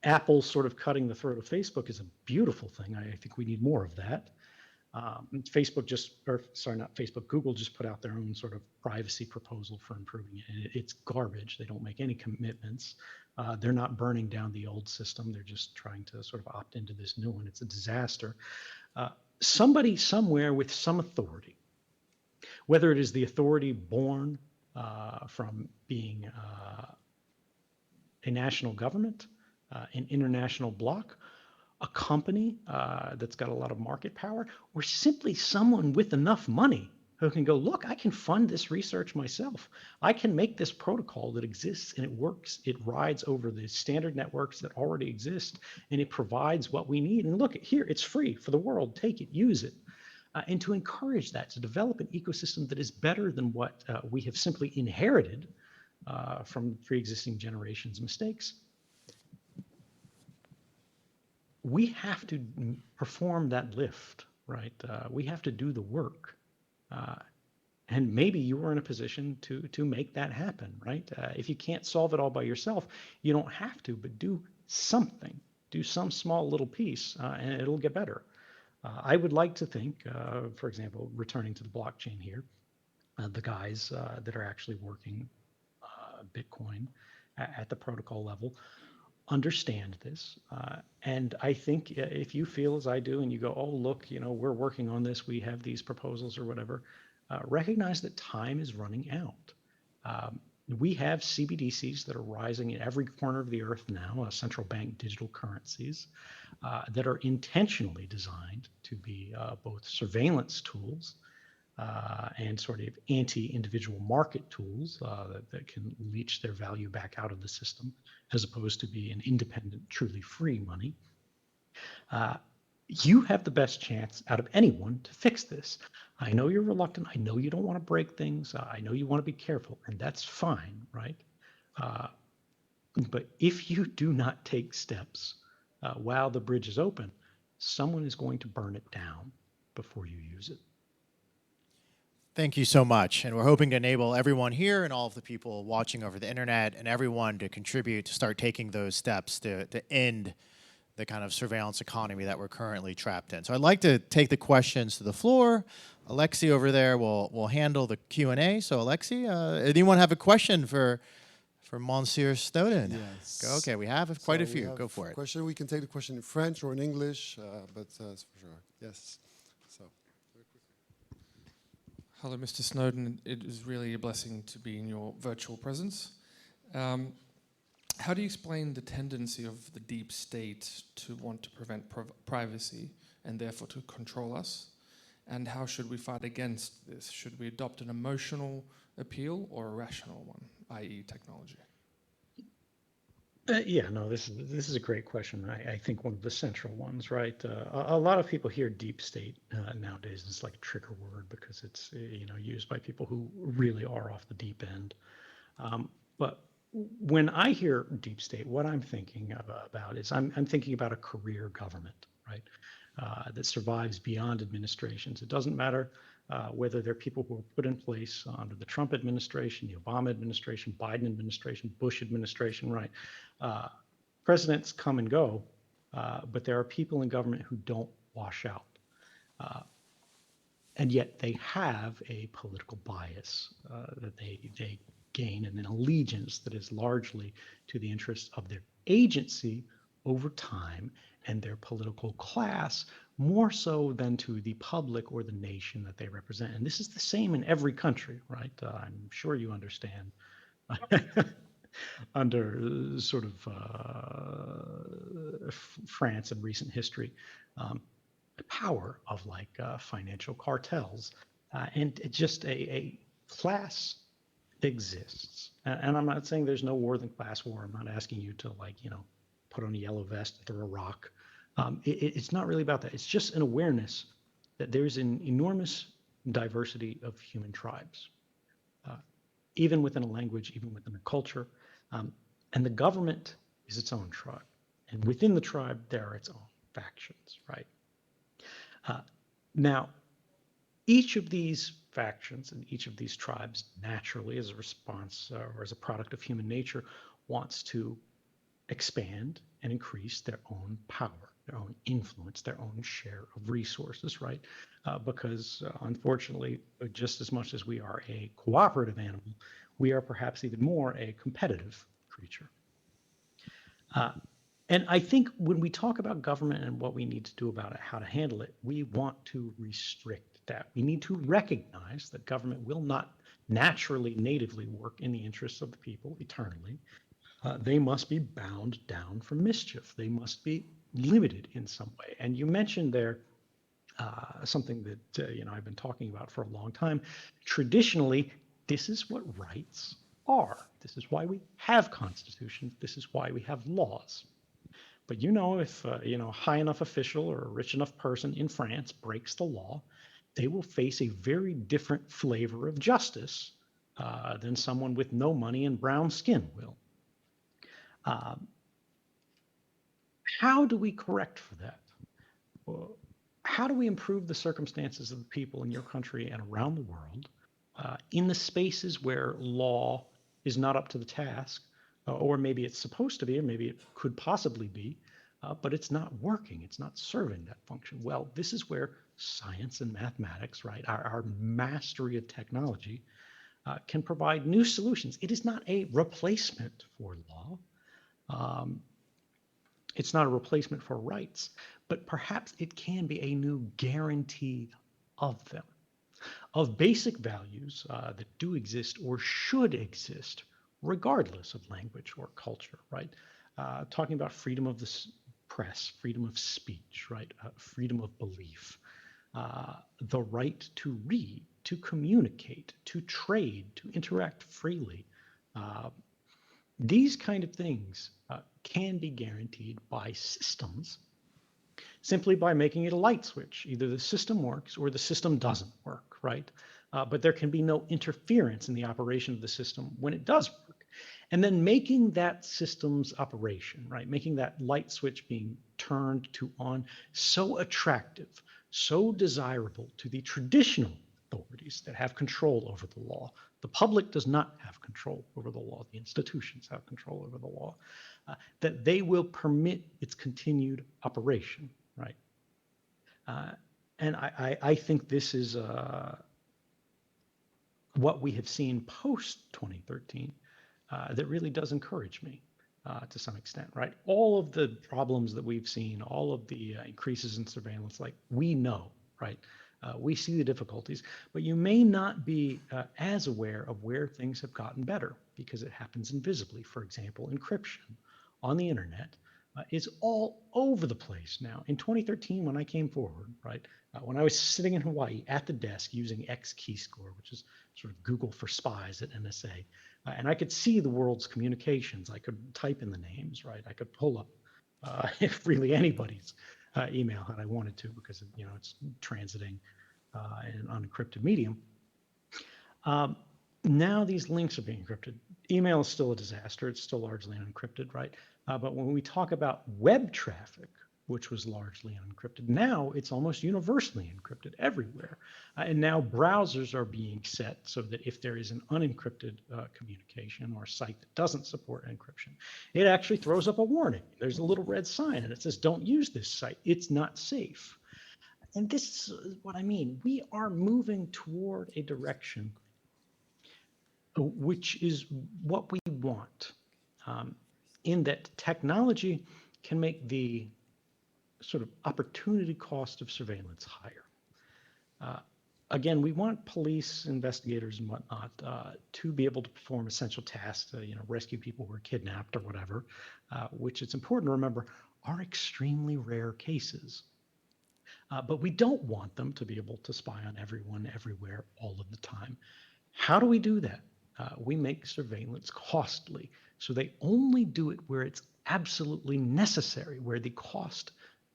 S4: Apple sort of cutting the throat of Facebook is a beautiful thing. I think we need more of that. Google just put out their own sort of privacy proposal for improving it. And it's garbage. They don't make any commitments. They're not burning down the old system. They're just trying to sort of opt into this new one. It's a disaster. Somebody somewhere with some authority, whether it is the authority born from being a national government, an international bloc, a company that's got a lot of market power, or simply someone with enough money who can go, look, I can fund this research myself. I can make this protocol that exists and it works. It rides over the standard networks that already exist, and it provides what we need. And look, here, it's free for the world. Take it, use it. And to encourage that, to develop an ecosystem that is better than what we have simply inherited from pre-existing generations' mistakes. We have to perform that lift, right? We have to do the work. And maybe you are in a position to make that happen, right? If you can't solve it all by yourself, you don't have to, but do something. Do some small little piece, and it'll get better. I would like to think, for example, returning to the blockchain here, the guys that are actually working Bitcoin at the protocol level understand this. And I think if you feel as I do and you go, oh, look, we're working on this, we have these proposals or whatever, recognize that time is running out. We have CBDCs that are rising in every corner of the earth now, central bank digital currencies that are intentionally designed to be both surveillance tools and sort of anti-individual market tools that can leach their value back out of the system, as opposed to be an independent, truly free money. You have the best chance out of anyone to fix this. I know you're reluctant. I know you don't want to break things. I know you want to be careful, and that's fine, right? But if you do not take steps while the bridge is open, someone is going to burn it down before you use it.
S2: Thank you so much. And we're hoping to enable everyone here and all of the people watching over the internet and everyone to contribute to start taking those steps to end the kind of surveillance economy that we're currently trapped in. So I'd like to take the questions to the floor. Alexi over there will handle the Q&A. So Alexi, anyone have a question for Monsieur Snowden?
S1: Yes.
S2: Okay, we have quite a few. Go for it.
S1: Question. We can take the question in French or in English, but for sure. Yes. So.
S5: Hello, Mr. Snowden. It is really a blessing to be in your virtual presence. How do you explain the tendency of the deep state to want to prevent privacy and therefore to control us? And how should we fight against this? Should we adopt an emotional appeal or a rational one, i.e. technology?
S4: This is a great question. I think one of the central ones, right? A lot of people hear deep state nowadays. It's like a trigger word because it's used by people who really are off the deep end. But when I hear deep state, what I'm thinking about is I'm thinking about a career government, right? That survives beyond administrations. It doesn't matter whether they're people who were put in place under the Trump administration, the Obama administration, Biden administration, Bush administration, right? Presidents come and go, but there are people in government who don't wash out. And yet they have a political bias that they gain and an allegiance that is largely to the interests of their agency over time and their political class, more so than to the public or the nation that they represent. And this is the same in every country, right? I'm sure you understand under sort of France in recent history, the power of like financial cartels and just a class exists. And I'm not saying there's no more than class war. I'm not asking you to put on a yellow vest, throw a rock. It's not really about that. It's just an awareness that there's an enormous diversity of human tribes, even within a language, even within a culture. And the government is its own tribe. And within the tribe, there are its own factions, right? Now, each of these factions and each of these tribes naturally, as a response or as a product of human nature, wants to expand and increase their own power, their own influence, their own share of resources, right? Because unfortunately, just as much as we are a cooperative animal, we are perhaps even more a competitive creature. And I think when we talk about government and what we need to do about it, how to handle it, we want to restrict that. We need to recognize that government will not naturally, natively work in the interests of the people eternally. They must be bound down from mischief. They must be limited in some way. And you mentioned there something that I've been talking about for a long time. Traditionally, this is what rights are. This is why we have constitutions. This is why we have laws. But if a high enough official or a rich enough person in France breaks the law, they will face a very different flavor of justice than someone with no money and brown skin will. How do we correct for that? How do we improve the circumstances of the people in your country and around the world in the spaces where law is not up to the task, or maybe it's supposed to be, or maybe it could possibly be, but it's not working, it's not serving that function? Well, this is where science and mathematics, right, our mastery of technology can provide new solutions. It is not a replacement for law. It's not a replacement for rights, but perhaps it can be a new guarantee of them, of basic values that do exist or should exist, regardless of language or culture, right? Talking about freedom of the press, freedom of speech, right? Freedom of belief, the right to read, to communicate, to trade, to interact freely. These kind of things can be guaranteed by systems simply by making it a light switch. Either the system works or the system doesn't work, right? But there can be no interference in the operation of the system when it does work. And then making that system's operation, right, making that light switch being turned to on so attractive, so desirable to the traditional authorities that have control over the law. The public does not have control over the law. The institutions have control over the law, that they will permit its continued operation, right? And I think this is what we have seen post-2013 that really does encourage me to some extent, right? All of the problems that we've seen, all of the increases in surveillance, like we know, right? We see the difficulties, but you may not be as aware of where things have gotten better because it happens invisibly. For example, encryption on the internet is all over the place now. In 2013, when I came forward, right, when I was sitting in Hawaii at the desk using X keyscore, which is sort of Google for spies at NSA, and I could see the world's communications. I could type in the names, right? I could pull up if really anybody's email had I wanted to, because it's transiting in an unencrypted medium. Now these links are being encrypted. Email is still a disaster. It's still largely unencrypted, right? But when we talk about web traffic, which was largely unencrypted, now it's almost universally encrypted everywhere. And now browsers are being set so that if there is an unencrypted communication or site that doesn't support encryption, it actually throws up a warning. There's a little red sign and it says, don't use this site. It's not safe. And this is what I mean. We are moving toward a direction which is what we want, in that technology can make the sort of opportunity cost of surveillance higher. Again, we want police, investigators, and whatnot to be able to perform essential tasks, to, rescue people who are kidnapped or whatever, which it's important to remember are extremely rare cases. But we don't want them to be able to spy on everyone, everywhere, all of the time. How do we do that? We make surveillance costly. So they only do it where it's absolutely necessary, where the cost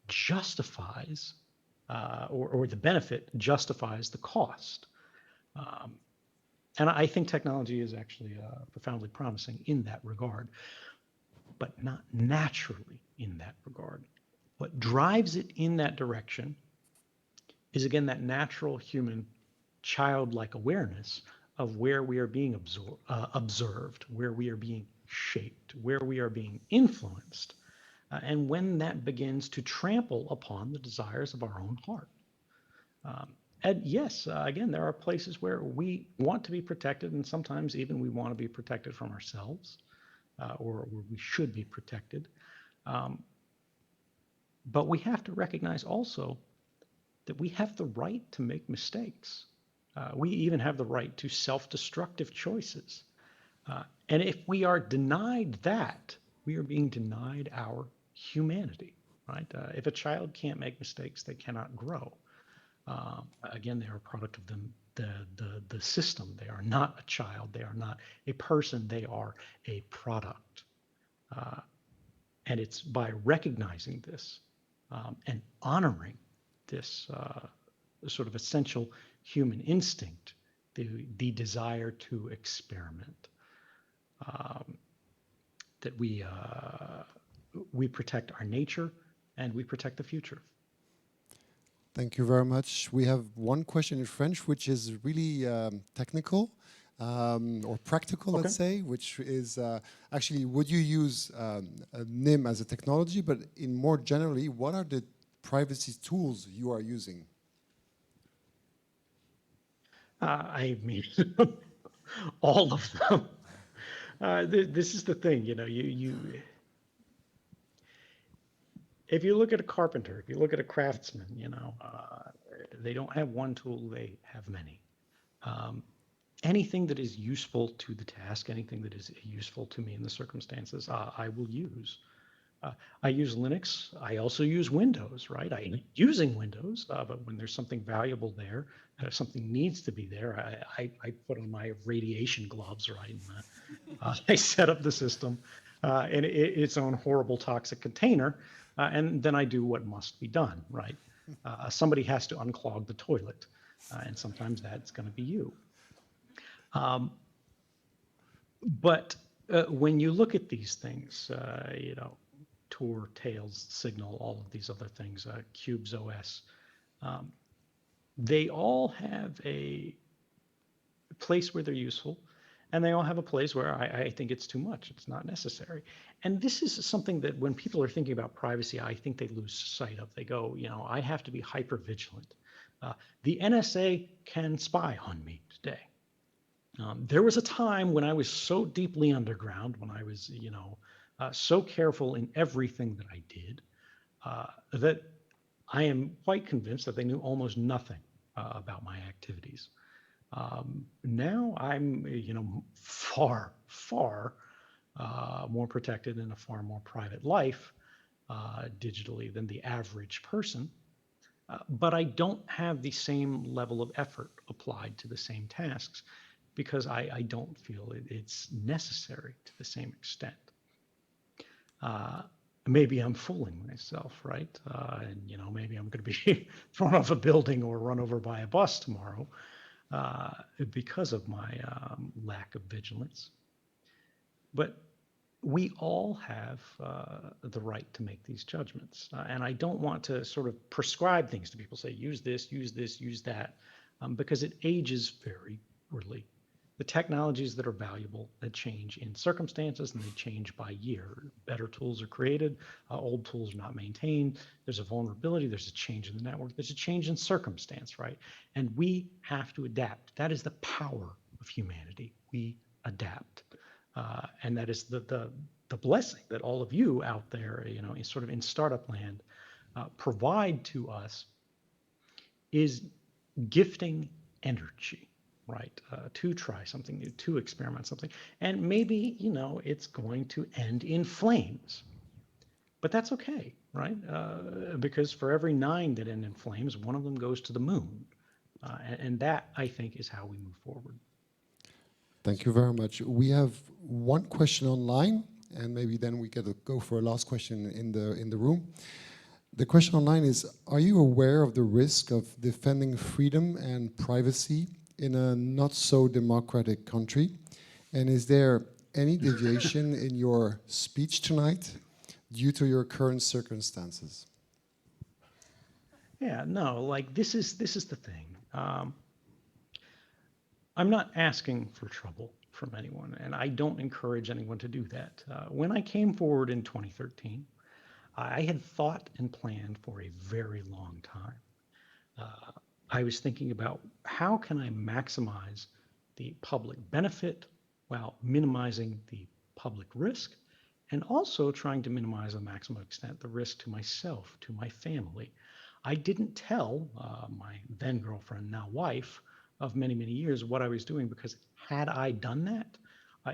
S4: justifies or the benefit justifies the cost. And I think technology is actually profoundly promising in that regard, but not naturally in that regard. What drives it in that direction is, again, that natural human childlike awareness of where we are being observed, where we are being shaped, where we are being influenced, and when that begins to trample upon the desires of our own heart. And yes, again, there are places where we want to be protected, and sometimes even we want to be protected from ourselves, or where we should be protected. But we have to recognize also that we have the right to make mistakes. We even have the right to self-destructive choices. And if we are denied that, we are being denied our humanity, right? If a child can't make mistakes, they cannot grow. Again, they are a product of the system. They are not a child. They are not a person. They are a product. And it's by recognizing this and honoring this sort of essential human instinct, the desire to experiment, that we protect our nature and we protect the future.
S1: Thank you very much. We have one question in French, which is really technical or practical,
S4: Okay.
S1: let's say, which is actually, would you use NIM as a technology, but in more generally, what are the privacy tools you are using?
S4: I mean, all of them. This is the thing, you know, if you look at a carpenter, if you look at a craftsman, you know, they don't have one tool, they have many. Anything that is useful to the task, anything that is useful to me in the circumstances, I will use. I use Linux. I also use Windows, right? I'm using Windows, but when there's something valuable there, something needs to be there, I put on my radiation gloves, right? And, I set up the system in its own horrible toxic container, and then I do what must be done, right? Somebody has to unclog the toilet, and sometimes that's going to be you. But when you look at these things, you know, Tor, Tails, Signal, all of these other things, Cubes OS, they all have a place where they're useful, and they all have a place where I think it's too much. It's not necessary. And this is something that when people are thinking about privacy, I think they lose sight of. They go, you know, I have to be hyper vigilant. The NSA can spy on me today. There was a time when I was so deeply underground, when I was, you know, so careful in everything that I did, that I am quite convinced that they knew almost nothing about my activities. Now I'm, you know, far, far more protected in a far more private life digitally than the average person. But I don't have the same level of effort applied to the same tasks because I don't feel it's necessary to the same extent. Maybe I'm fooling myself, right? And, you know, maybe I'm going to be thrown off a building or run over by a bus tomorrow because of my lack of vigilance. But we all have the right to make these judgments. And I don't want to sort of prescribe things to people, say, use this, use that, because it ages very poorly. The technologies that are valuable, that change in circumstances and they change by year. Better tools are created, old tools are not maintained. There's a vulnerability, there's a change in the network, there's a change in circumstance, right? And we have to adapt. That is the power of humanity. We adapt. And that is the blessing that all of you out there, you know, sort of in startup land, provide to us, is gifting energy. Right, to try something new, to experiment something. And maybe, you know, it's going to end in flames. But that's okay, right? Because for every 9 that end in flames, one of them goes to the moon. And that, I think, is how we move forward.
S1: Thank you very much. We have one question online, and maybe then we get to go for a last question in the room. The question online is, are you aware of the risk of defending freedom and privacy in a not so democratic country? And is there any deviation in your speech tonight due to your current circumstances?
S4: Yeah, no, like this is the thing. I'm not asking for trouble from anyone, and I don't encourage anyone to do that. When I came forward in 2013, I had thought and planned for a very long time. I was thinking about how can I maximize the public benefit while minimizing the public risk, and also trying to minimize to a maximum extent the risk to myself, to my family. I didn't tell my then girlfriend, now wife, of many, many years what I was doing, because had I done that,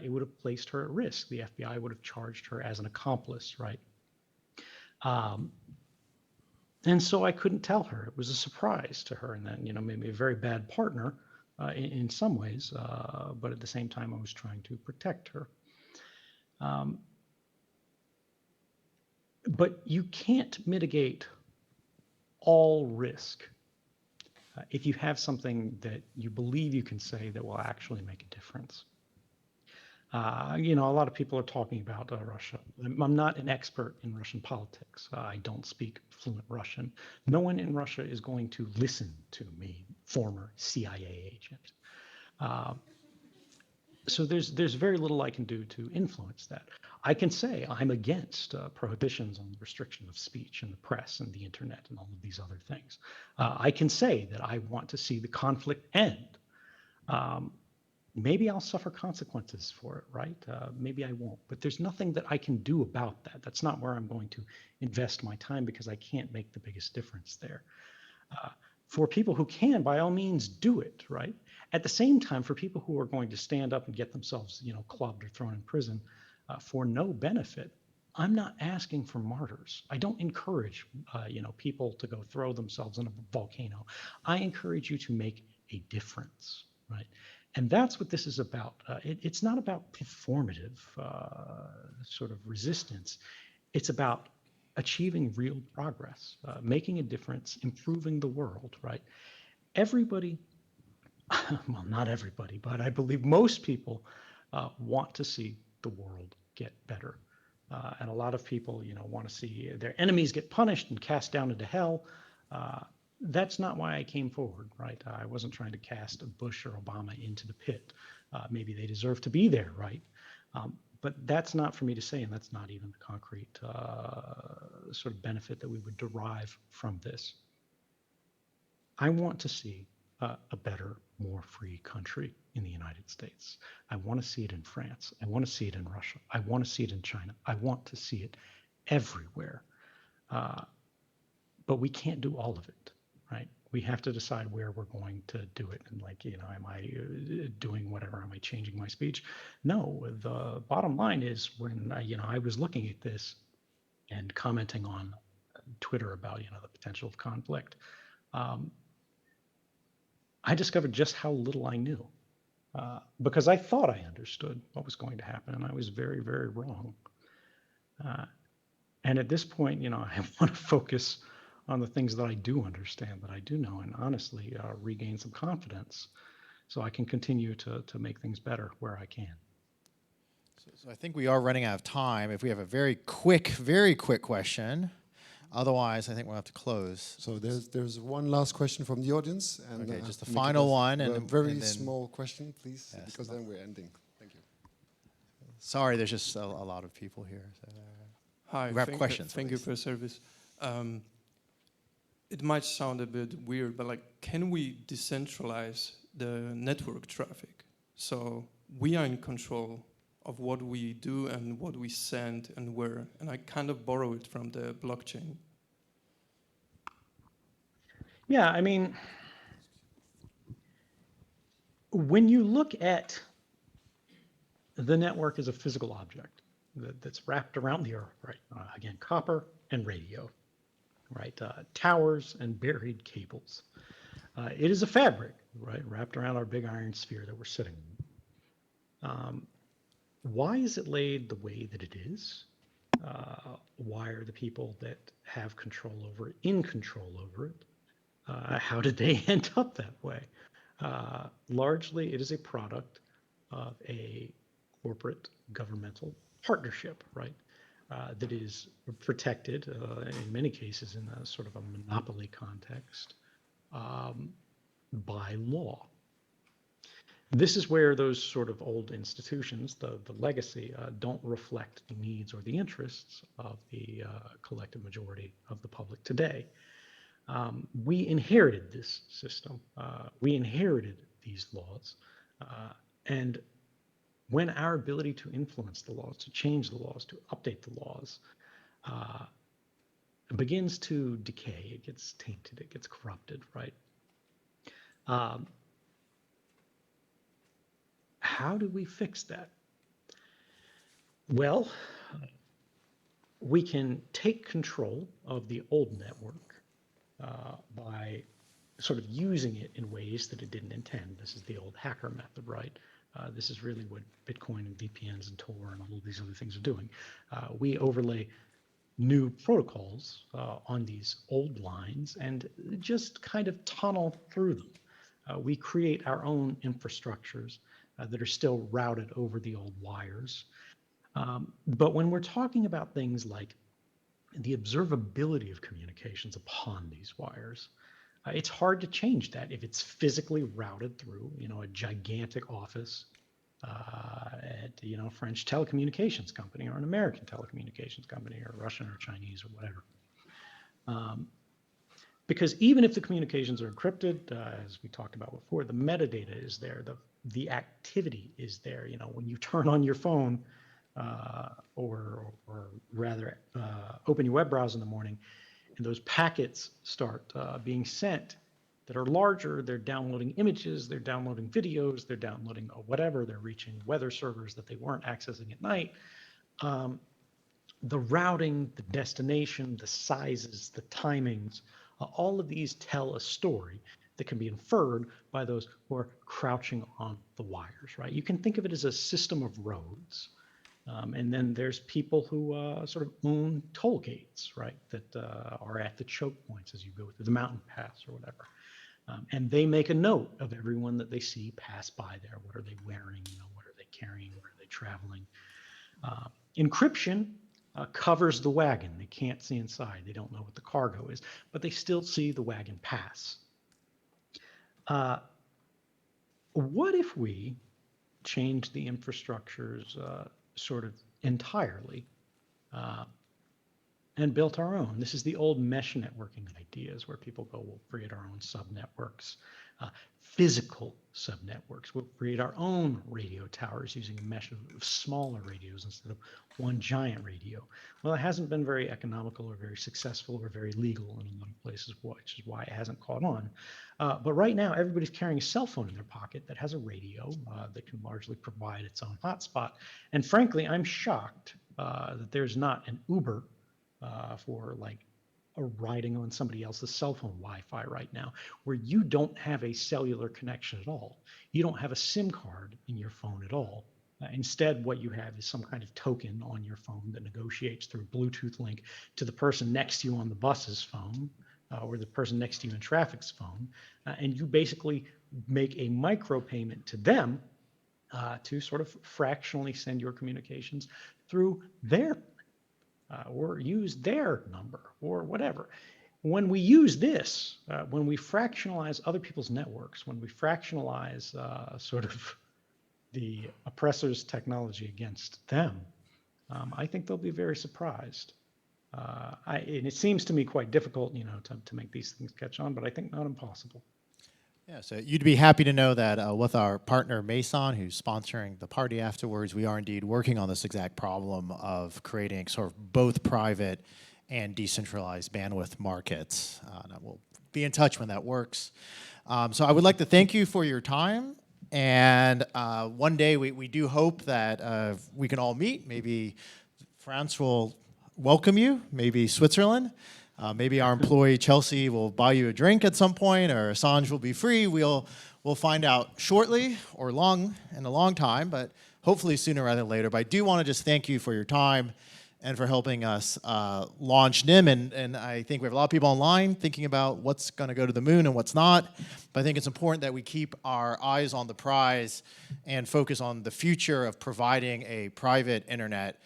S4: it would have placed her at risk. The FBI would have charged her as an accomplice, right? And so I couldn't tell her. It was a surprise to her, and then, made me a very bad partner in some ways, but at the same time, I was trying to protect her. But you can't mitigate all risk if you have something that you believe you can say that will actually make a difference. A lot of people are talking about Russia. I'm not an expert in Russian politics. I don't speak fluent Russian. No one in Russia is going to listen to me, former CIA agent. So there's very little I can do to influence that. I can say I'm against prohibitions on the restriction of speech and the press and the internet and all of these other things. I can say that I want to see the conflict end. Maybe I'll suffer consequences for it, right? Maybe I won't, but there's nothing that I can do about that. That's not where I'm going to invest my time, because I can't make the biggest difference there. For people who can, by all means, do it, right? At the same time, for people who are going to stand up and get themselves, clubbed or thrown in prison for no benefit, I'm not asking for martyrs. I don't encourage, people to go throw themselves in a volcano. I encourage you to make a difference, right? And that's what this is about. It's not about performative sort of resistance. It's about achieving real progress, making a difference, improving the world, right? Everybody, well, not everybody, but I believe most people want to see the world get better. And a lot of people, want to see their enemies get punished and cast down into hell. That's not why I came forward, right? I wasn't trying to cast Bush or Obama into the pit. Maybe they deserve to be there, right? But that's not for me to say, and that's not even the concrete sort of benefit that we would derive from this. I want to see a better, more free country in the United States. I want to see it in France. I want to see it in Russia. I want to see it in China. I want to see it everywhere. But we can't do all of it, right? We have to decide where we're going to do it. And am I doing whatever? Am I changing my speech? No, the bottom line is when, I was looking at this and commenting on Twitter about, the potential of conflict, I discovered just how little I knew because I thought I understood what was going to happen, and I was very, very wrong. And at this point, I want to focus on the things that I do understand, that I do know, and honestly regain some confidence so I can continue to make things better where I can.
S2: So I think we are running out of time. If we have a very quick question. Otherwise, I think we'll have to close.
S1: So there's one last question from the audience. And,
S2: okay, just the final one.
S1: And a very
S2: and then,
S1: small question, please,
S2: yes,
S1: because then we're ending. Thank you.
S2: Sorry, there's just a lot of people here. So,
S5: Hi,
S2: we have questions.
S5: Thank you for your service. It might sound a bit weird, but can we decentralize the network traffic? So we are in control of what we do and what we send and where. And I kind of borrow it from the blockchain.
S4: Yeah, I mean, when you look at the network as a physical object that's wrapped around the earth, right? Again, copper and radio, right? Towers and buried cables. It is a fabric, right? Wrapped around our big iron sphere that we're sitting in. Why is it laid the way that it is? Why are the people that have control over it in control over it? How did they end up that way? Largely, it is a product of a corporate governmental partnership, right? That is protected in many cases in a sort of a monopoly context by law. This is where those sort of old institutions, the legacy, don't reflect the needs or the interests of the collective majority of the public today. We inherited this system. We inherited these laws. And when our ability to influence the laws, to change the laws, to update the laws, begins to decay, it gets tainted, it gets corrupted, right? How do we fix that? Well, we can take control of the old network by sort of using it in ways that it didn't intend. This is the old hacker method, right? This is really what Bitcoin and VPNs and Tor and all of these other things are doing. We overlay new protocols on these old lines and just kind of tunnel through them. We create our own infrastructures that are still routed over the old wires. But when we're talking about things like the observability of communications upon these wires, it's hard to change that if it's physically routed through, a gigantic office at, a French telecommunications company or an American telecommunications company or Russian or Chinese or whatever. Because even if the communications are encrypted, as we talked about before, the metadata is there, the activity is there. When you turn on your phone, or rather open your web browser in the morning, and those packets start being sent that are larger, they're downloading images, they're downloading videos, they're downloading whatever, they're reaching weather servers that they weren't accessing at night. The routing, the destination, the sizes, the timings, all of these tell a story that can be inferred by those who are crouching on the wires, right? You can think of it as a system of roads. And then there's people who sort of own toll gates, right, that are at the choke points as you go through the mountain pass or whatever. And they make a note of everyone that they see pass by there. What are they wearing? What are they carrying? Where are they traveling? Encryption covers the wagon. They can't see inside. They don't know what the cargo is, but they still see the wagon pass. What if we change the infrastructures sort of entirely and built our own? This is the old mesh networking ideas where people go, we'll create our own subnetworks, physical subnetworks. We'll create our own radio towers using a mesh of smaller radios instead of one giant radio. Well, it hasn't been very economical or very successful or very legal in a lot of places, which is why it hasn't caught on. But right now, everybody's carrying a cell phone in their pocket that has a radio that can largely provide its own hotspot. And frankly, I'm shocked that there's not an Uber for like riding on somebody else's cell phone Wi-Fi right now, where you don't have a cellular connection at all. You don't have a SIM card in your phone at all. Instead, what you have is some kind of token on your phone that negotiates through a Bluetooth link to the person next to you on the bus's phone or the person next to you in traffic's phone. And you basically make a micro payment to them to sort of fractionally send your communications through their or use their number or whatever. When we use this, when we fractionalize other people's networks, when we fractionalize sort of the oppressor's technology against them, I think they'll be very surprised. And it seems to me quite difficult, to make these things catch on, but I think not impossible.
S2: Yeah, so you'd be happy to know that with our partner Mason, who's sponsoring the party afterwards, we are indeed working on this exact problem of creating sort of both private and decentralized bandwidth markets. And we'll be in touch when that works. So I would like to thank you for your time. And one day we do hope that we can all meet. Maybe France will welcome you, maybe Switzerland. Maybe our employee Chelsea will buy you a drink at some point, or Assange will be free. We'll find out shortly or in a long time, but hopefully sooner rather than later. But I do want to just thank you for your time and for helping us launch NIM. And I think we have a lot of people online thinking about what's going to go to the moon and what's not. But I think it's important that we keep our eyes on the prize and focus on the future of providing a private internet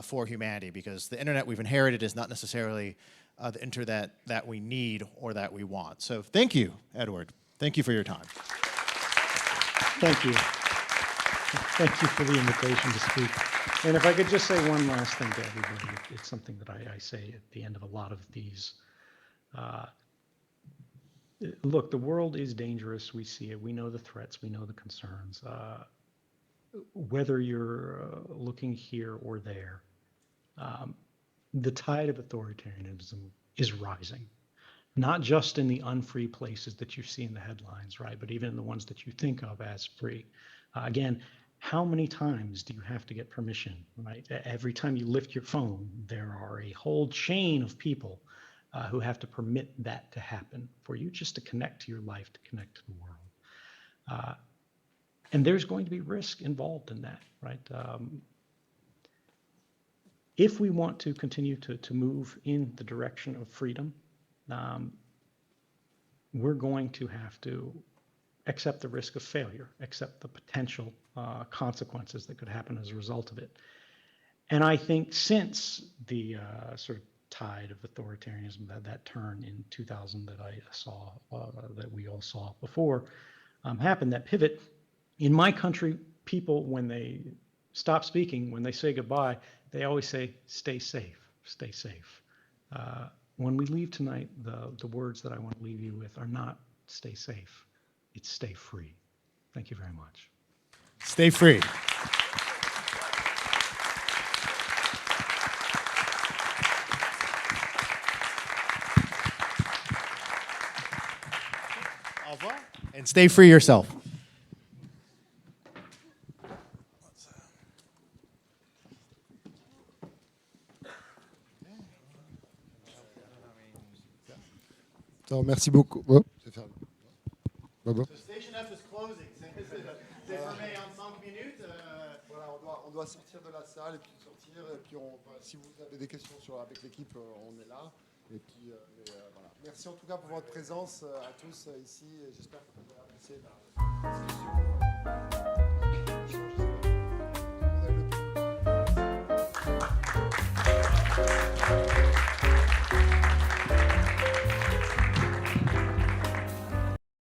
S2: for humanity, because the internet we've inherited is not necessarily the internet that we need or that we want. So thank you, Edward. Thank you for your time.
S4: Thank you. Thank you for the invitation to speak. And if I could just say one last thing to everybody, it's something that I say at the end of a lot of these. Look, the world is dangerous. We see it. We know the threats. We know the concerns. Whether you're looking here or there, the tide of authoritarianism is rising. Not just in the unfree places that you see in the headlines, right? But even in the ones that you think of as free. Again, how many times do you have to get permission, right? Every time you lift your phone, there are a whole chain of people who have to permit that to happen for you, just to connect to your life, to connect to the world. And there's going to be risk involved in that, right? If we want to continue to move in the direction of freedom, we're going to have to accept the risk of failure, accept the potential consequences that could happen as a result of it. And I think since the sort of tide of authoritarianism, that turn in 2000 that I saw, that we all saw before, happened, that pivot, in my country, people, when they stop speaking, when they say goodbye, they always say, stay safe, stay safe. When we leave tonight, the words that I want to leave you with are not stay safe, it's stay free. Thank you very much.
S2: Stay free. Au revoir. And stay free yourself.
S1: Alors, merci beaucoup. Oh, je vais faire...
S2: The station F is closing. C'est fermé en 5 minutes.
S1: Voilà, on doit sortir de la salle et puis sortir. Et puis si vous avez des questions avec l'équipe, on est là. Et puis, voilà. Merci en tout cas pour votre présence à tous ici. Et j'espère que vous avez apprécié la discussion.